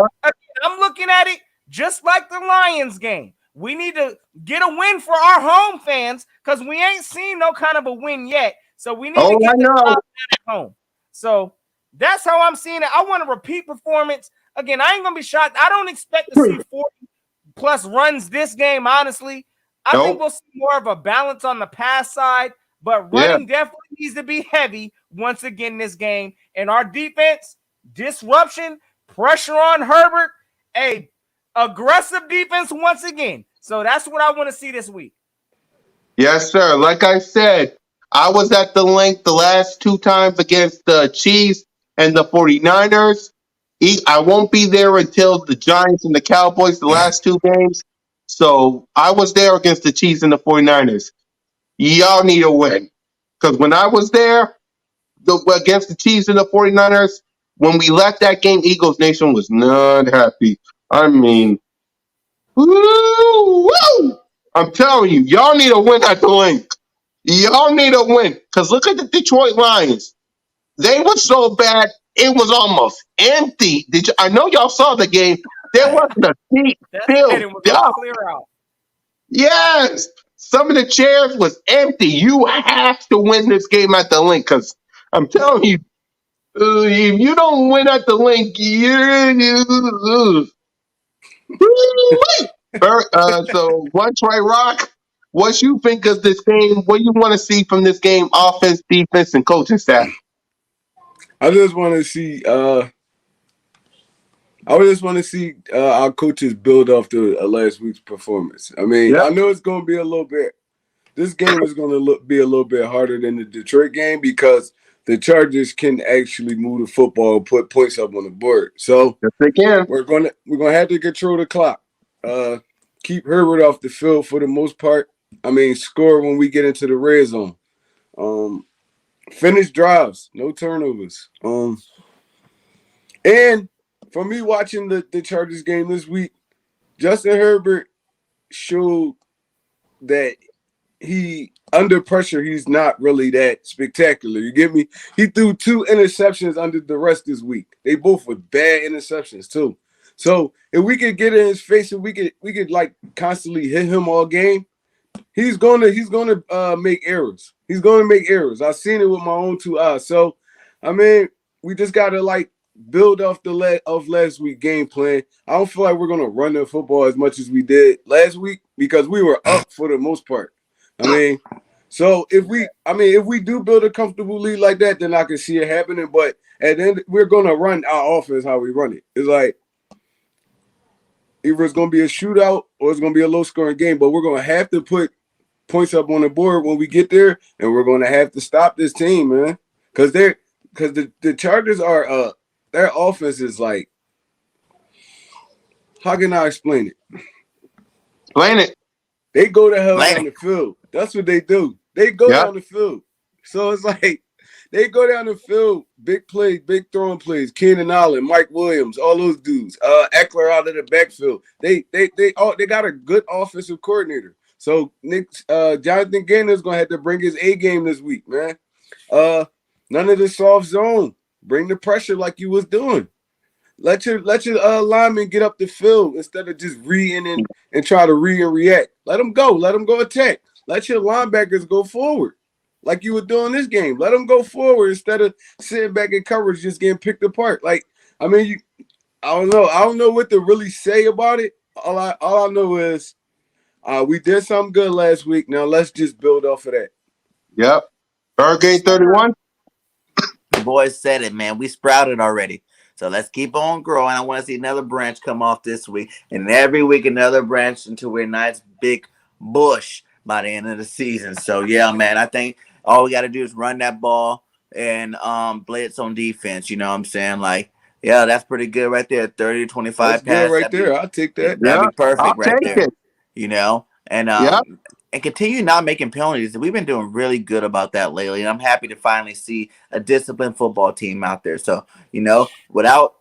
S2: I'm looking at it just like the Lions game. We need to get a win for our home fans because we ain't seen no kind of a win yet. So we need to get the job done at home. So that's how I'm seeing it. I want a repeat performance. Again, I ain't going to be shocked. I don't expect to see 40-plus runs this game, honestly. I think we'll see more of a balance on the pass side, but running definitely needs to be heavy once again this game. And our defense, disruption, pressure on Herbert, aggressive defense once again. So that's what I want to see this week.
S1: Yes, sir. Like I said, I was at the link the last two times against the Chiefs and the 49ers. I won't be there until the Giants and the Cowboys, the last two games. So I was there against the Chiefs and the 49ers. Y'all need a win. Because when I was there against the Chiefs and the 49ers, when we left that game, Eagles Nation was not happy. I mean, woo! I'm telling you, y'all need a win at the link. Y'all need a win. Because look at the Detroit Lions. They were so bad, it was almost empty. I know y'all saw the game. There wasn't a seat filled up.
S2: Clear out.
S1: Yes. Some of the chairs was empty. You have to win this game at the link. Because I'm telling you, if you don't win at the link, so one Trey Rock, what you think of this game? What do you want to see from this game? Offense, defense, and coaching staff.
S3: I just want to see. Our coaches build off the last week's performance. I mean, I know it's going to be a little bit. This game is going to be a little bit harder than the Detroit game because the Chargers can actually move the football and put points up on the board. So
S1: yes, they can.
S3: We're gonna have to control the clock. Keep Herbert off the field for the most part. I mean, score when we get into the red zone. Finish drives, no turnovers. And for me watching the Chargers game this week, Justin Herbert showed that he under pressure, he's not really that spectacular. You get me? He threw 2 interceptions under the rest this week. They both were bad interceptions too. So if we could get in his face and we could like constantly hit him all game, he's gonna make errors. He's gonna make errors. I've seen it with my own 2 eyes. So I mean, we just gotta like build off of last week game plan. I don't feel like we're gonna run the football as much as we did last week because we were up for the most part. I mean, so if we do build a comfortable lead like that, then I can see it happening. But at the end, we're gonna run our offense how we run it. It's like either it's gonna be a shootout or it's gonna be a low scoring game. But we're gonna have to put points up on the board when we get there, and we're gonna have to stop this team, man. Because the Chargers are their offense is like, how can I explain it?
S1: Explain it.
S3: They go to hell down the field. That's what they do. They go down the field. So it's like they go down the field, big plays, big throwing plays. Keenan Allen, Mike Williams, all those dudes. Eckler out of the backfield. They got a good offensive coordinator. So Jonathan Gainer's gonna have to bring his A game this week, man. None of the soft zone. Bring the pressure like you was doing. Let your linemen get up the field instead of just reading and try to read and react. Let them go. Let them go attack. Let your linebackers go forward like you were doing this game. Let them go forward instead of sitting back in coverage just getting picked apart. Like, I mean, I don't know. I don't know what to really say about it. All I know is we did something good last week. Now let's just build off of that.
S1: Yep. Hurricane 31.
S4: The boys said it, man. We sprouted already. So let's keep on growing. I want to see another branch come off this week. And every week another branch until we're a nice big bush by the end of the season. So yeah, man, I think all we got to do is run that ball and blitz on defense. You know what I'm saying? Like, yeah, that's pretty good right there. 30 to 25
S3: That's
S4: pass.
S3: good right there. I'll take that.
S4: That'd be perfect
S1: I'll
S4: right
S1: take
S4: there.
S1: it.
S4: You know? And and continue not making penalties. We've been doing really good about that lately. And I'm happy to finally see a disciplined football team out there. So, you know, without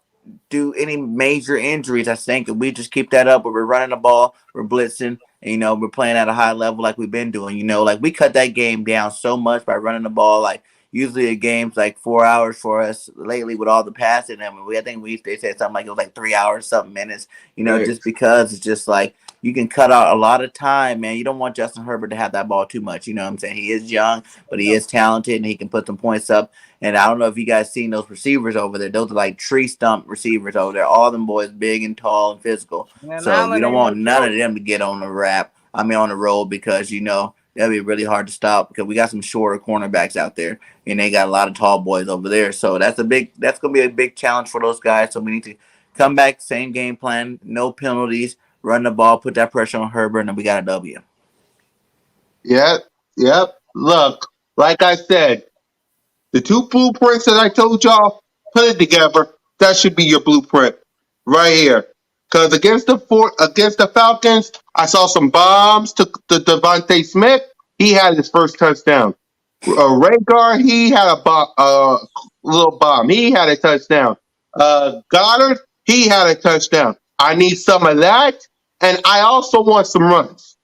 S4: do any major injuries, I think if we just keep that up where we're running the ball, we're blitzing, and, you know, we're playing at a high level like we've been doing. You know, like we cut that game down so much by running the ball. Like usually a game's like 4 hours for us lately with all the passing. And they said something like it was like 3 hours, something minutes, you know, just because it's just like you can cut out a lot of time, man. You don't want Justin Herbert to have that ball too much. You know what I'm saying? He is young, but he is talented and he can put some points up. And I don't know if you guys seen those receivers over there. Those are like tree stump receivers over there. All them boys big and tall and physical.
S2: Man,
S4: so we don't want none of them to get on the road because, you know, that'd be really hard to stop because we got some shorter cornerbacks out there and they got a lot of tall boys over there. So that's going to be a big challenge for those guys. So we need to come back, same game plan, no penalties, run the ball, put that pressure on Herbert, and then we got a W.
S1: Yep. Look, like I said, the 2 blueprints that I told y'all, put it together. That should be your blueprint right here. Because against the Falcons, I saw some bombs to Devontae Smith. He had his first touchdown. Rhaegar, he had a little bomb. He had a touchdown. Goddard, he had a touchdown. I need some of that, and I also want some runs.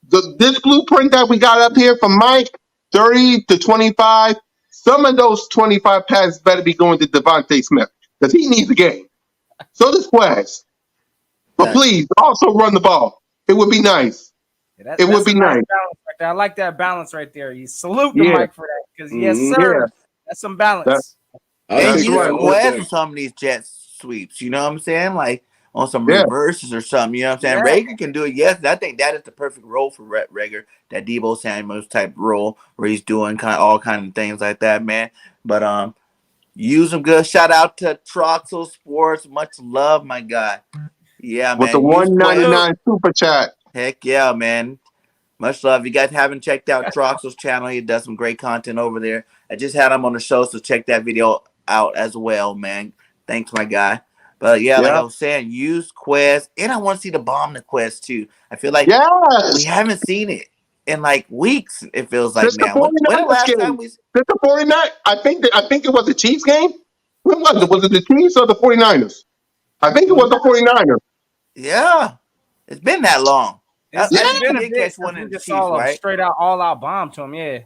S1: This blueprint that we got up here from Mike, 30 to 25, some of those 25 passes better be going to Devontae Smith because he needs a game. So does Quez. But please, also run the ball. It would be nice.
S2: Yeah,
S1: it would be nice.
S2: Right, I like that balance right there. You salute the Mike for that because yes, sir, that's some balance.
S4: And use Quez on some of these jet sweeps. You know what I'm saying? Like on some reverses or something. You know what I'm saying? Rager can do it. Yes, I think that is the perfect role for Rager. That Deebo Samuels type role where he's doing all kind of things like that, man. But use them good. Shout out to Troxel Sports. Much love, my guy. Yeah, man.
S1: With the $1.99 super chat.
S4: Heck yeah, man. Much love. If you guys haven't checked out Troxel's channel, he does some great content over there. I just had him on the show, so check that video out as well, man. Thanks, my guy. But yeah, like I was saying, use Quez, and I want to see the bomb to Quez too. I feel like we haven't seen it. in like weeks. It feels like
S1: Just the
S4: now. When the
S1: 49ers
S4: last
S1: game.
S4: time we?
S1: Just the 49. I think it was the Chiefs game. When was it? Was it the Chiefs or the 49ers? I think it was the 49ers.
S4: Yeah, it's been that long. I
S2: It's
S4: think we
S2: been a
S4: did
S2: bit
S4: catch one
S2: since
S4: in
S2: we
S4: the
S2: just
S4: Chiefs,
S2: saw a
S4: right?
S2: straight out all out bomb to him. Yeah.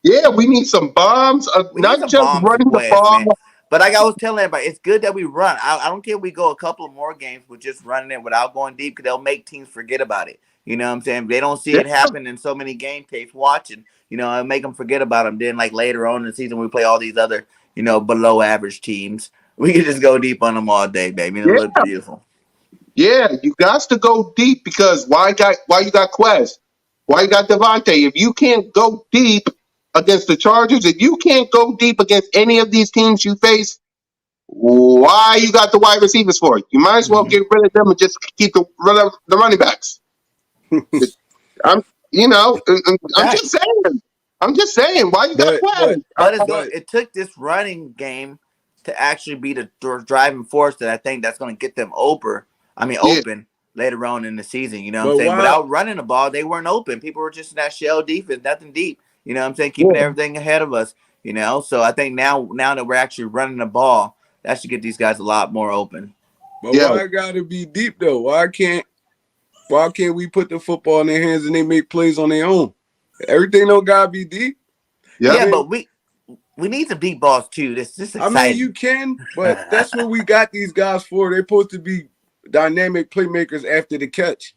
S1: Yeah, we need some bombs.
S4: We need
S1: Not
S4: some
S1: just
S4: bombs to
S1: running the
S4: Quez, man.
S1: ball.
S4: But like I was telling everybody, it's good that we run. I don't care if we go a couple of more games with just running it without going deep, because they'll make teams forget about it. You know what I'm saying? They don't see
S1: Yeah,
S4: it happen in so many game tapes watching. You know, it'll make them forget about them. Then like later on in the season, we play all these other, below average teams. We can just go deep on them all day, baby. And it looks beautiful.
S1: yeah. You got to go deep because why you got Quez? Why you got Devontae? If you can't go deep against the Chargers, if you can't go deep against any of these teams you face, why you got the wide receivers for it? You might as well get rid of them and just keep the running backs. I'm, I'm
S4: Facts.
S1: just saying. I'm just saying. Why you got Quez?
S4: But it took this running game to actually be the driving force that I think that's going to get them open later on in the season. You know what I'm saying? Without running the ball, they weren't open. People were just in that shell defense, nothing deep. You know what I'm saying? Keeping everything ahead of us. So I think now that we're actually running the ball, that should get these guys a lot more open.
S3: But why gotta be deep though? Why can't we put the football in their hands and they make plays on their own? Everything don't gotta be deep.
S4: Yeah, but we need some deep balls too. This exciting.
S3: I mean, you can, but that's what we got these guys for. They're supposed to be dynamic playmakers after the catch.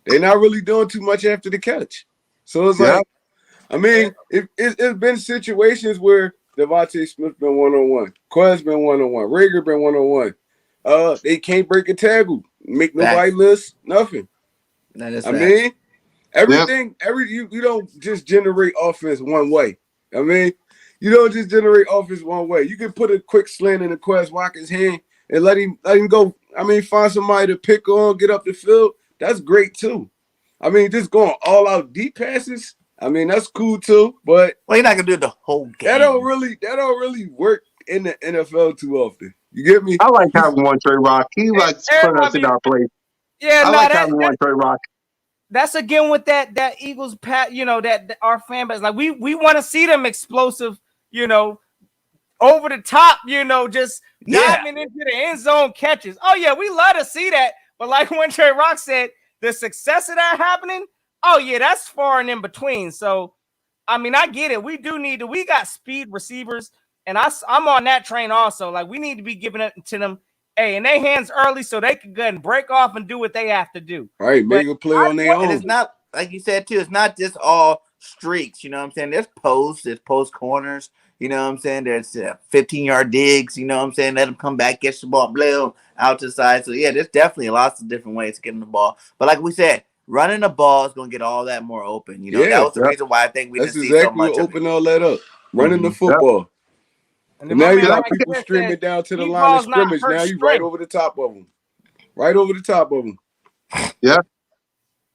S3: They're not really doing too much after the catch. So it's like, I mean, it's been situations where Devontae Smith been one-on-one, Quez been one-on-one, Rager been one-on-one. They can't break a tackle, make nobody list, nothing.
S4: That is
S3: mean, everything, you don't just generate offense one way. I mean, you don't just generate offense one way. You can put a quick slant in the Quez Watkins' hand and let him go. I mean, find somebody to pick on, get up the field. That's great too. I mean, just going all out deep passes. I mean, that's cool too. But
S4: you're not gonna do the whole game.
S3: That don't really work in the NFL too often. You get me?
S1: I like having one Trey Rock. He likes putting us in our place.
S2: Yeah,
S1: I like having one Trey Rock.
S2: That's again with that Eagles that our fan base, like we want to see them explosive, over the top, just diving into the end zone catches. Oh yeah, we love to see that. But like when Trey Rock said, the success of that happening, oh yeah, that's far and in between. So I mean, I get it. We got speed receivers, and I'm on that train also. Like we need to be giving it to them. Hey, in their hands early so they can go and break off and do what they have to do.
S3: Right, make a play on their own.
S4: And it's not, like you said, too, it's not just all streaks, you know what I'm saying? There's post corners, you know what I'm saying? There's 15-yard digs, you know what I'm saying? Let them come back, get the ball, blow out to the side. So, yeah, there's definitely lots of different ways to get the ball. But like we said, running the ball is going to get all that more open. That was the reason why I think we didn't see so much of it.
S3: Open all that up, running the football. And now you got people streaming down to the line of scrimmage. Now you right over the top of them. Right over the top of them.
S1: Yeah.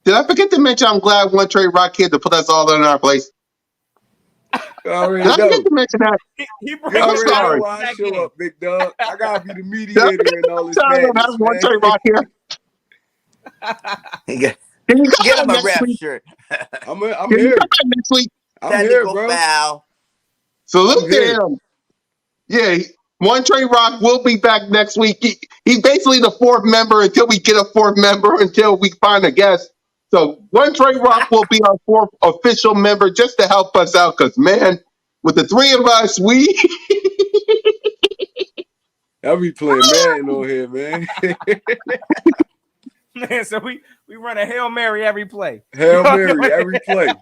S1: Did I forget to mention I'm glad one Trey Rock here to put us all in our place? Did I forget to mention that?
S3: You already know why I show up, big dog. I gotta be the mediator in all this madness,
S1: one Trey Rock here.
S4: Can you get him a rap shirt?
S3: I'm here.
S1: Next week.
S3: I'm here, bro.
S4: Foul.
S1: Salute to him. Yeah, one Trey Rock will be back next week. He's basically the fourth member until we get a fourth member, until we find a guest. So one Trey Rock will be our fourth official member just to help us out. Because, man, with the three of us,
S3: I'll be playing Madden on here, man.
S2: Man, so we run a Hail Mary every play.
S3: Hail Mary every play.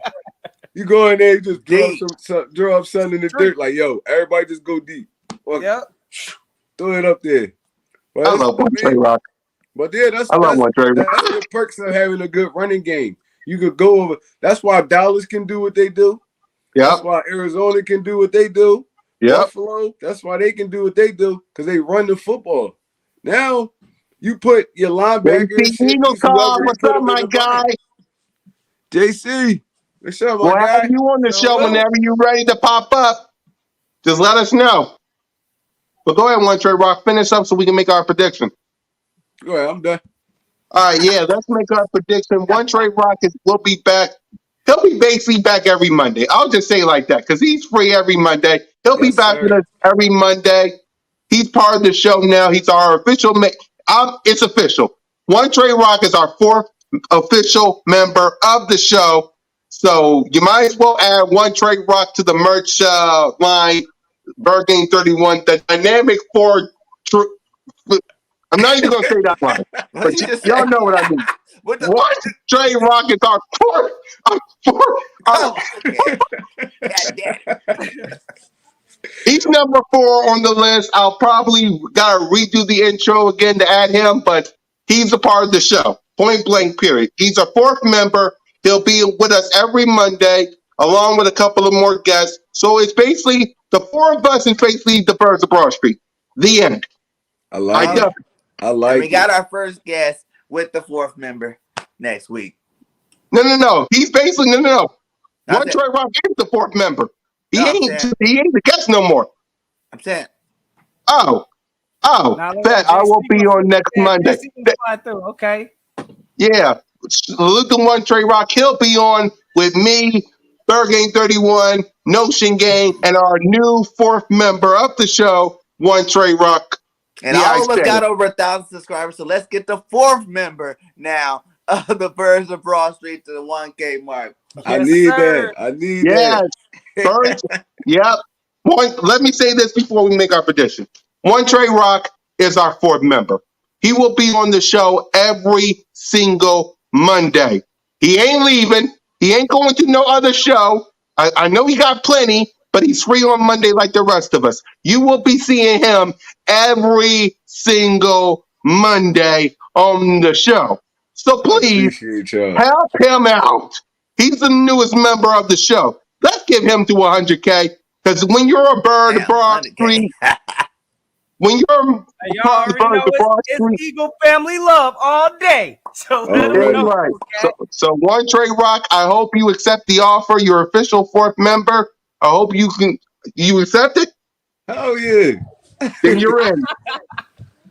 S3: You go in there, you just draw up something in the dirt. Like, yo, everybody just go deep.
S2: Yep.
S3: Throw it up there.
S1: I love one Trey Rock.
S3: But yeah, that's the perks of having a good running game. You could go over. That's why Dallas can do what they do.
S1: Yeah.
S3: That's why Arizona can do what they do.
S1: Yeah.
S3: Buffalo, that's why they can do what they do, because they run the football. Now you put your linebackers.
S1: What's up, my guy?
S3: JC, what's up, my guy?
S1: Have you on the show whenever you're ready to pop up. Just let us know. But go ahead, one Trey Rock, finish up so we can make our prediction.
S3: Go ahead, I'm done.
S1: All right, yeah, let's make our prediction. One Trey Rock will be back He'll be basically back every Monday. I'll just say it like that because he's free every Monday. He'll be
S3: Yes,
S1: back with
S3: sir.
S1: us every Monday. He's part of the show now. He's our official. It's official. One Trey Rock is our fourth official member of the show. So you might as well add One Trey Rock to the merch line. Birthday 31, the dynamic Ford. I'm not even going to say that line,
S4: What
S1: but
S4: you just
S1: y'all
S4: say?
S1: know what I mean.
S4: What the?
S1: One Trey Rock is our fourth.
S4: Oh, okay. God damn it.
S1: He's number 4 on the list. I'll probably gotta redo the intro again to add him, but he's a part of the show. Point blank, period. He's a fourth member. He'll be with us every Monday, along with a couple of more guests. So it's basically the 4 of us and basically the Birds of Broad Street. The end.
S3: I like it. I
S4: And
S3: like
S4: we got our first guest with the 4th member next week.
S1: No. He's basically no.
S4: I'm
S1: One
S4: saying-
S1: Trey Rock is the 4th member. He
S4: No, I'm
S1: ain't
S4: saying-
S1: the guest no more.
S4: I'm saying.
S1: Oh,
S2: Now,
S1: bet I will be on next Monday.
S2: JC can fly through. Okay.
S1: Yeah, look at One Trey Rock. He'll be on with me, Third Game 31, Notion Gang, and our new 4th member of the show, One Trey Rock.
S4: And
S1: Yeah,
S4: all of
S1: I
S4: us
S1: said
S4: got
S1: it.
S4: over 1,000 subscribers, so let's get the 4th member now of the Birds of Broad Street to the 1K mark.
S3: I
S2: Yes,
S3: need
S2: sir.
S3: that. I need
S1: Yes,
S3: that.
S1: Birds. Yep. Let me say this before we make our prediction. One Trey Rock is our 4th member. He will be on the show every single Monday. He ain't leaving. He ain't going to no other show. I know he got plenty, but he's free on Monday like the rest of us. You will be seeing him every single Monday on the show. So
S3: I
S1: please
S3: appreciate y'all.
S1: help him out. He's the newest member of the show. Let's give him to 100K. Because when you're a bird
S4: Damn,
S1: of Broad
S4: 100K.
S1: Street, when you're
S2: Hey, y'all already know
S1: of Broad
S2: it's
S1: Street,
S2: Eagle family love all day. So let them
S3: Alright.
S2: know.
S1: right.
S2: Okay?
S1: So One Trey Rock, I hope you accept the offer. Your official 4th member. I hope you accept it.
S3: Hell yeah.
S1: Then you're in.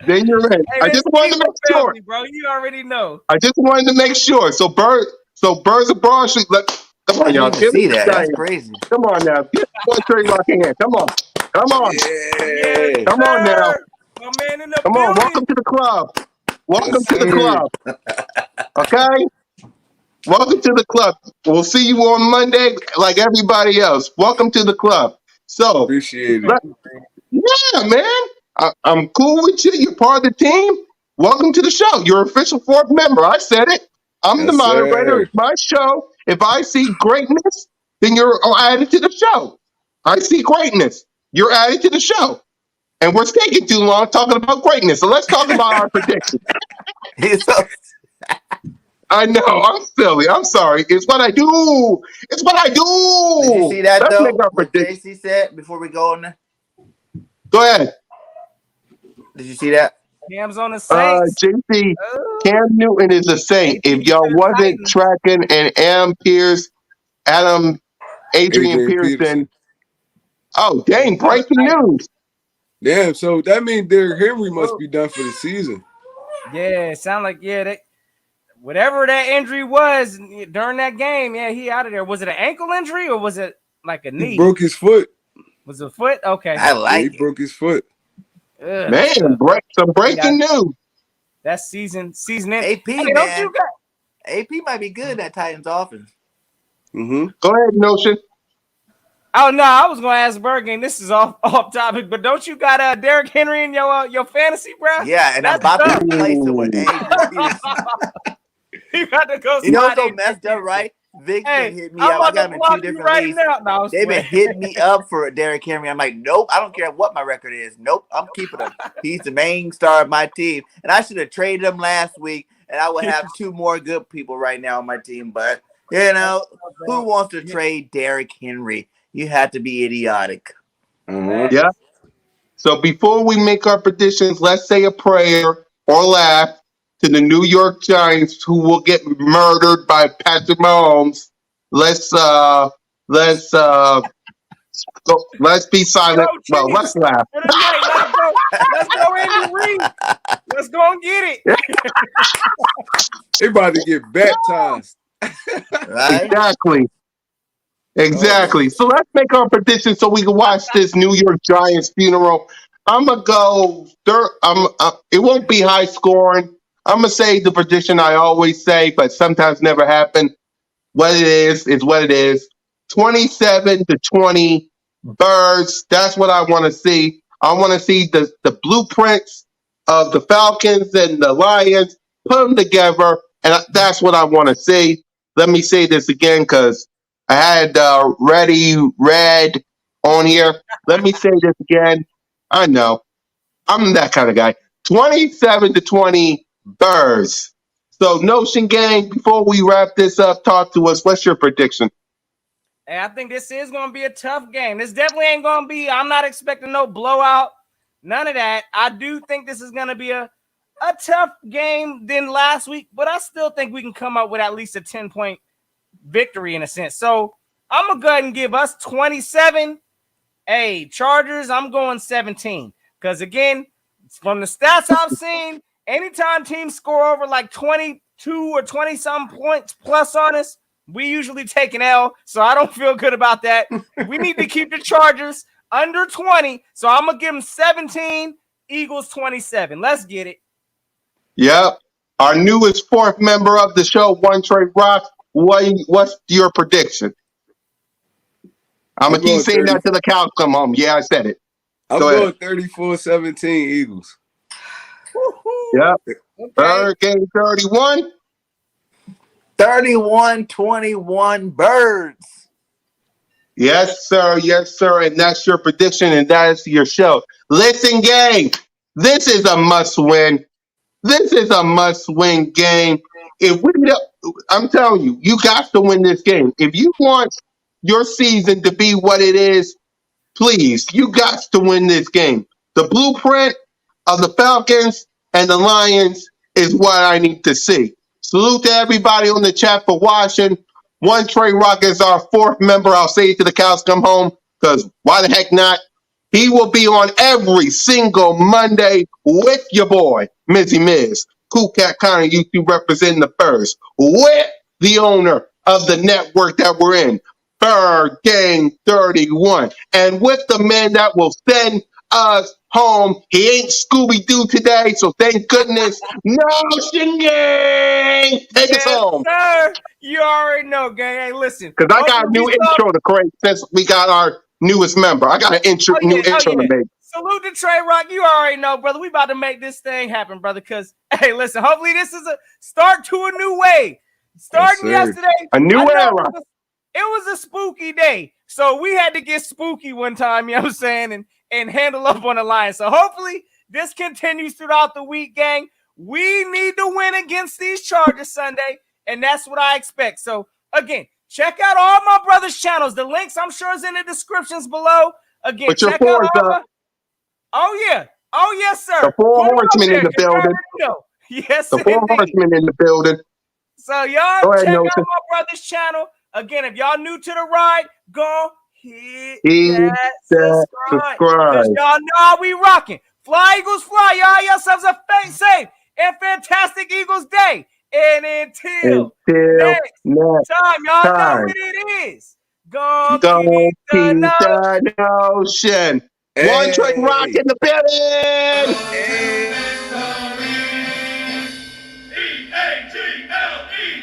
S1: Then you're in.
S2: Hey,
S1: I
S2: this
S1: just wanted to
S2: Eagle
S1: make sure.
S2: family, bro. You already know.
S1: I just wanted to make sure. So Birds of Broad Street. Come
S4: I
S1: on, y'all.
S4: didn't
S1: Give
S4: even see
S1: me
S4: that.
S1: the
S4: That's
S1: giant.
S4: crazy.
S1: Come on now. Get One Trey Rock in here. Come on. Come on.
S3: Yeah.
S1: Come on now.
S2: Sir. My man in the
S1: Come on.
S2: building.
S1: Welcome to the club. Welcome
S3: Yes,
S1: to the
S3: sir.
S1: club. Okay? Welcome to the club. We'll see you on Monday like everybody else. Welcome to the club. So,
S3: Appreciate it.
S1: let- yeah, man. I'm cool with you. You're part of the team. Welcome to the show. You're official 4th member. I said it. I'm the
S3: Yes,
S1: moderator.
S3: sir.
S1: It's my show. If I see greatness, then you're added to the show. I see greatness. You're added to the show. And we're taking too long talking about greatness. So let's talk about our predictions.
S4: He's so
S1: I know. I'm silly. I'm sorry. It's what I do. It's what I do.
S4: Did you see that
S1: Let's
S4: though?
S1: make our
S4: What
S1: predictions.
S4: JC said before we go on there?
S1: Go ahead.
S4: Did you see that?
S2: Cam's on the Saints.
S1: JC, Cam Newton is a saint. If y'all wasn't tracking and Adrian
S3: Adrian
S1: Pearson.
S3: Peterson.
S1: Oh, dang. Breaking news.
S3: Damn, so that means Derrick Henry must be done for the season.
S2: Yeah, it sound like whatever that injury was during that game, yeah, he out of there. Was it an ankle injury or was it like a knee?
S3: He broke his foot.
S2: Was it a foot? Okay.
S4: I like
S3: He
S4: it.
S3: broke his foot.
S2: Ugh.
S1: Man, some breaking news.
S2: That's season in.
S4: AP,
S2: Hey,
S4: man.
S2: don't you got
S4: AP might be good at Titans offense.
S3: Mm-hmm.
S1: Go ahead, Notion.
S2: Oh no, I was gonna ask Bergen. This is off topic, but don't you got Derrick Henry in your fantasy, bro?
S4: Yeah, and I'm
S2: That's
S4: about to
S2: tough.
S4: replace it with Adrian Peterson.
S2: You got to go.
S4: You know what's
S2: slide
S4: so
S2: in.
S4: messed up, right? Vic's
S2: Hey,
S4: been hitting me
S2: I'm
S4: up. I
S2: about
S4: got
S2: to
S4: him in
S2: block
S4: 2
S2: you
S4: different
S2: right
S4: leagues.
S2: now. No,
S4: They've been hitting me up for Derrick Henry. I'm like, nope, I don't care what my record is. Nope, I'm keeping him. He's the main star of my team. And I should have traded him last week, and I would have 2 more good people right now on my team. But, you know, who wants to trade Derrick Henry? You have to be idiotic.
S3: Uh-huh.
S1: Yeah. So before we make our predictions, let's say a prayer or laugh to the New York Giants who will get murdered by Patrick Mahomes. Let's be silent.
S2: Go,
S1: Well,
S2: Chiefs.
S1: let's laugh.
S2: For the night. Let's go, Andy Reid. Let's go and get it.
S3: They about to get baptized.
S4: Right?
S1: Exactly. So let's make our prediction so we can watch this New York Giants funeral. I'm gonna go. It won't be high scoring. I'm gonna say the prediction I always say, but sometimes never happen. What it is what it is. 27-20 Birds. That's what I want to see. I want to see the blueprints of the Falcons and the Lions, put them together, and that's what I want to see. Let me say this again because I had red on here. Let me say this again. I know I'm that kind of guy. 27-20 Birds. So, Notion Gang, before we wrap this up, talk to us. What's your prediction?
S2: And I think this is going to be a tough game. This definitely ain't going to be, I'm not expecting no blowout, none of that. I do think this is going to be a tough game than last week, but I still think we can come up with at least a 10-point victory in a sense. So I'm going to go ahead and give us 27. Hey, Chargers, I'm going 17. Because again, from the stats I've seen, anytime teams score over like 22 or 20-some points plus on us, we usually take an L, so I don't feel good about that. We need to keep the Chargers under 20, so I'm going to give them 17, Eagles 27. Let's get it.
S1: Yep. Our newest fourth member of the show, One Trey Rock. What's your prediction? I'm going to keep saying that till the cows come home. Yeah, I said it.
S3: I'm going 34-17 Eagles.
S1: Yep.
S2: Okay.
S1: Hurricane 31.
S4: 31-21 Birds.
S1: Yes, sir. Yes, sir. And that's your prediction, and that is your show. Listen, gang, this is a must-win. This is a must-win game. If we don't, I'm telling you, you got to win this game. If you want your season to be what it is, please, you got to win this game. The blueprint of the Falcons and the Lions is what I need to see. Salute to everybody on the chat for watching. One Trey Rock is our fourth member. I'll say it till the cows come home, because why the heck not? He will be on every single Monday with your boy, Mizzy Miz. Cool Cat Connor, YouTube representing the Birds, with the owner of the network that we're in, Bird Gang 31, and with the man that will send us home. He ain't Scooby-Doo today, so thank goodness. Notion Gang! Take us home.
S2: Sir. You already know, gang. Hey, listen.
S1: Because I got a new intro to create since we got our newest member. I got an new intro to make.
S2: Salute to Trey Rock. You already know, brother. We about to make this thing happen, brother. Because, hey, listen, hopefully this is a start to a new way. Starting yesterday.
S1: A new era.
S2: It was a spooky day. So we had to get spooky one time, you know what I'm saying, and handle up on the line. So hopefully this continues throughout the week, gang. We need to win against these Chargers Sunday, and that's what I expect. So, again, check out all my brother's channels. The links, I'm sure, is in the descriptions below. Again, check out all my... Oh, yeah. Oh, yes, sir.
S1: The Four Horsemen in the building.
S2: Yes,
S1: the Four Horsemen in the building.
S2: So, y'all check out my brother's channel. Again, if y'all new to the ride, go hit that subscribe. Because y'all know how we rocking. Fly, Eagles, fly. Y'all yourselves a safe and fantastic Eagles day. And until next time, y'all know what it is. Go keep the notion.
S1: One Trey Rock in the building.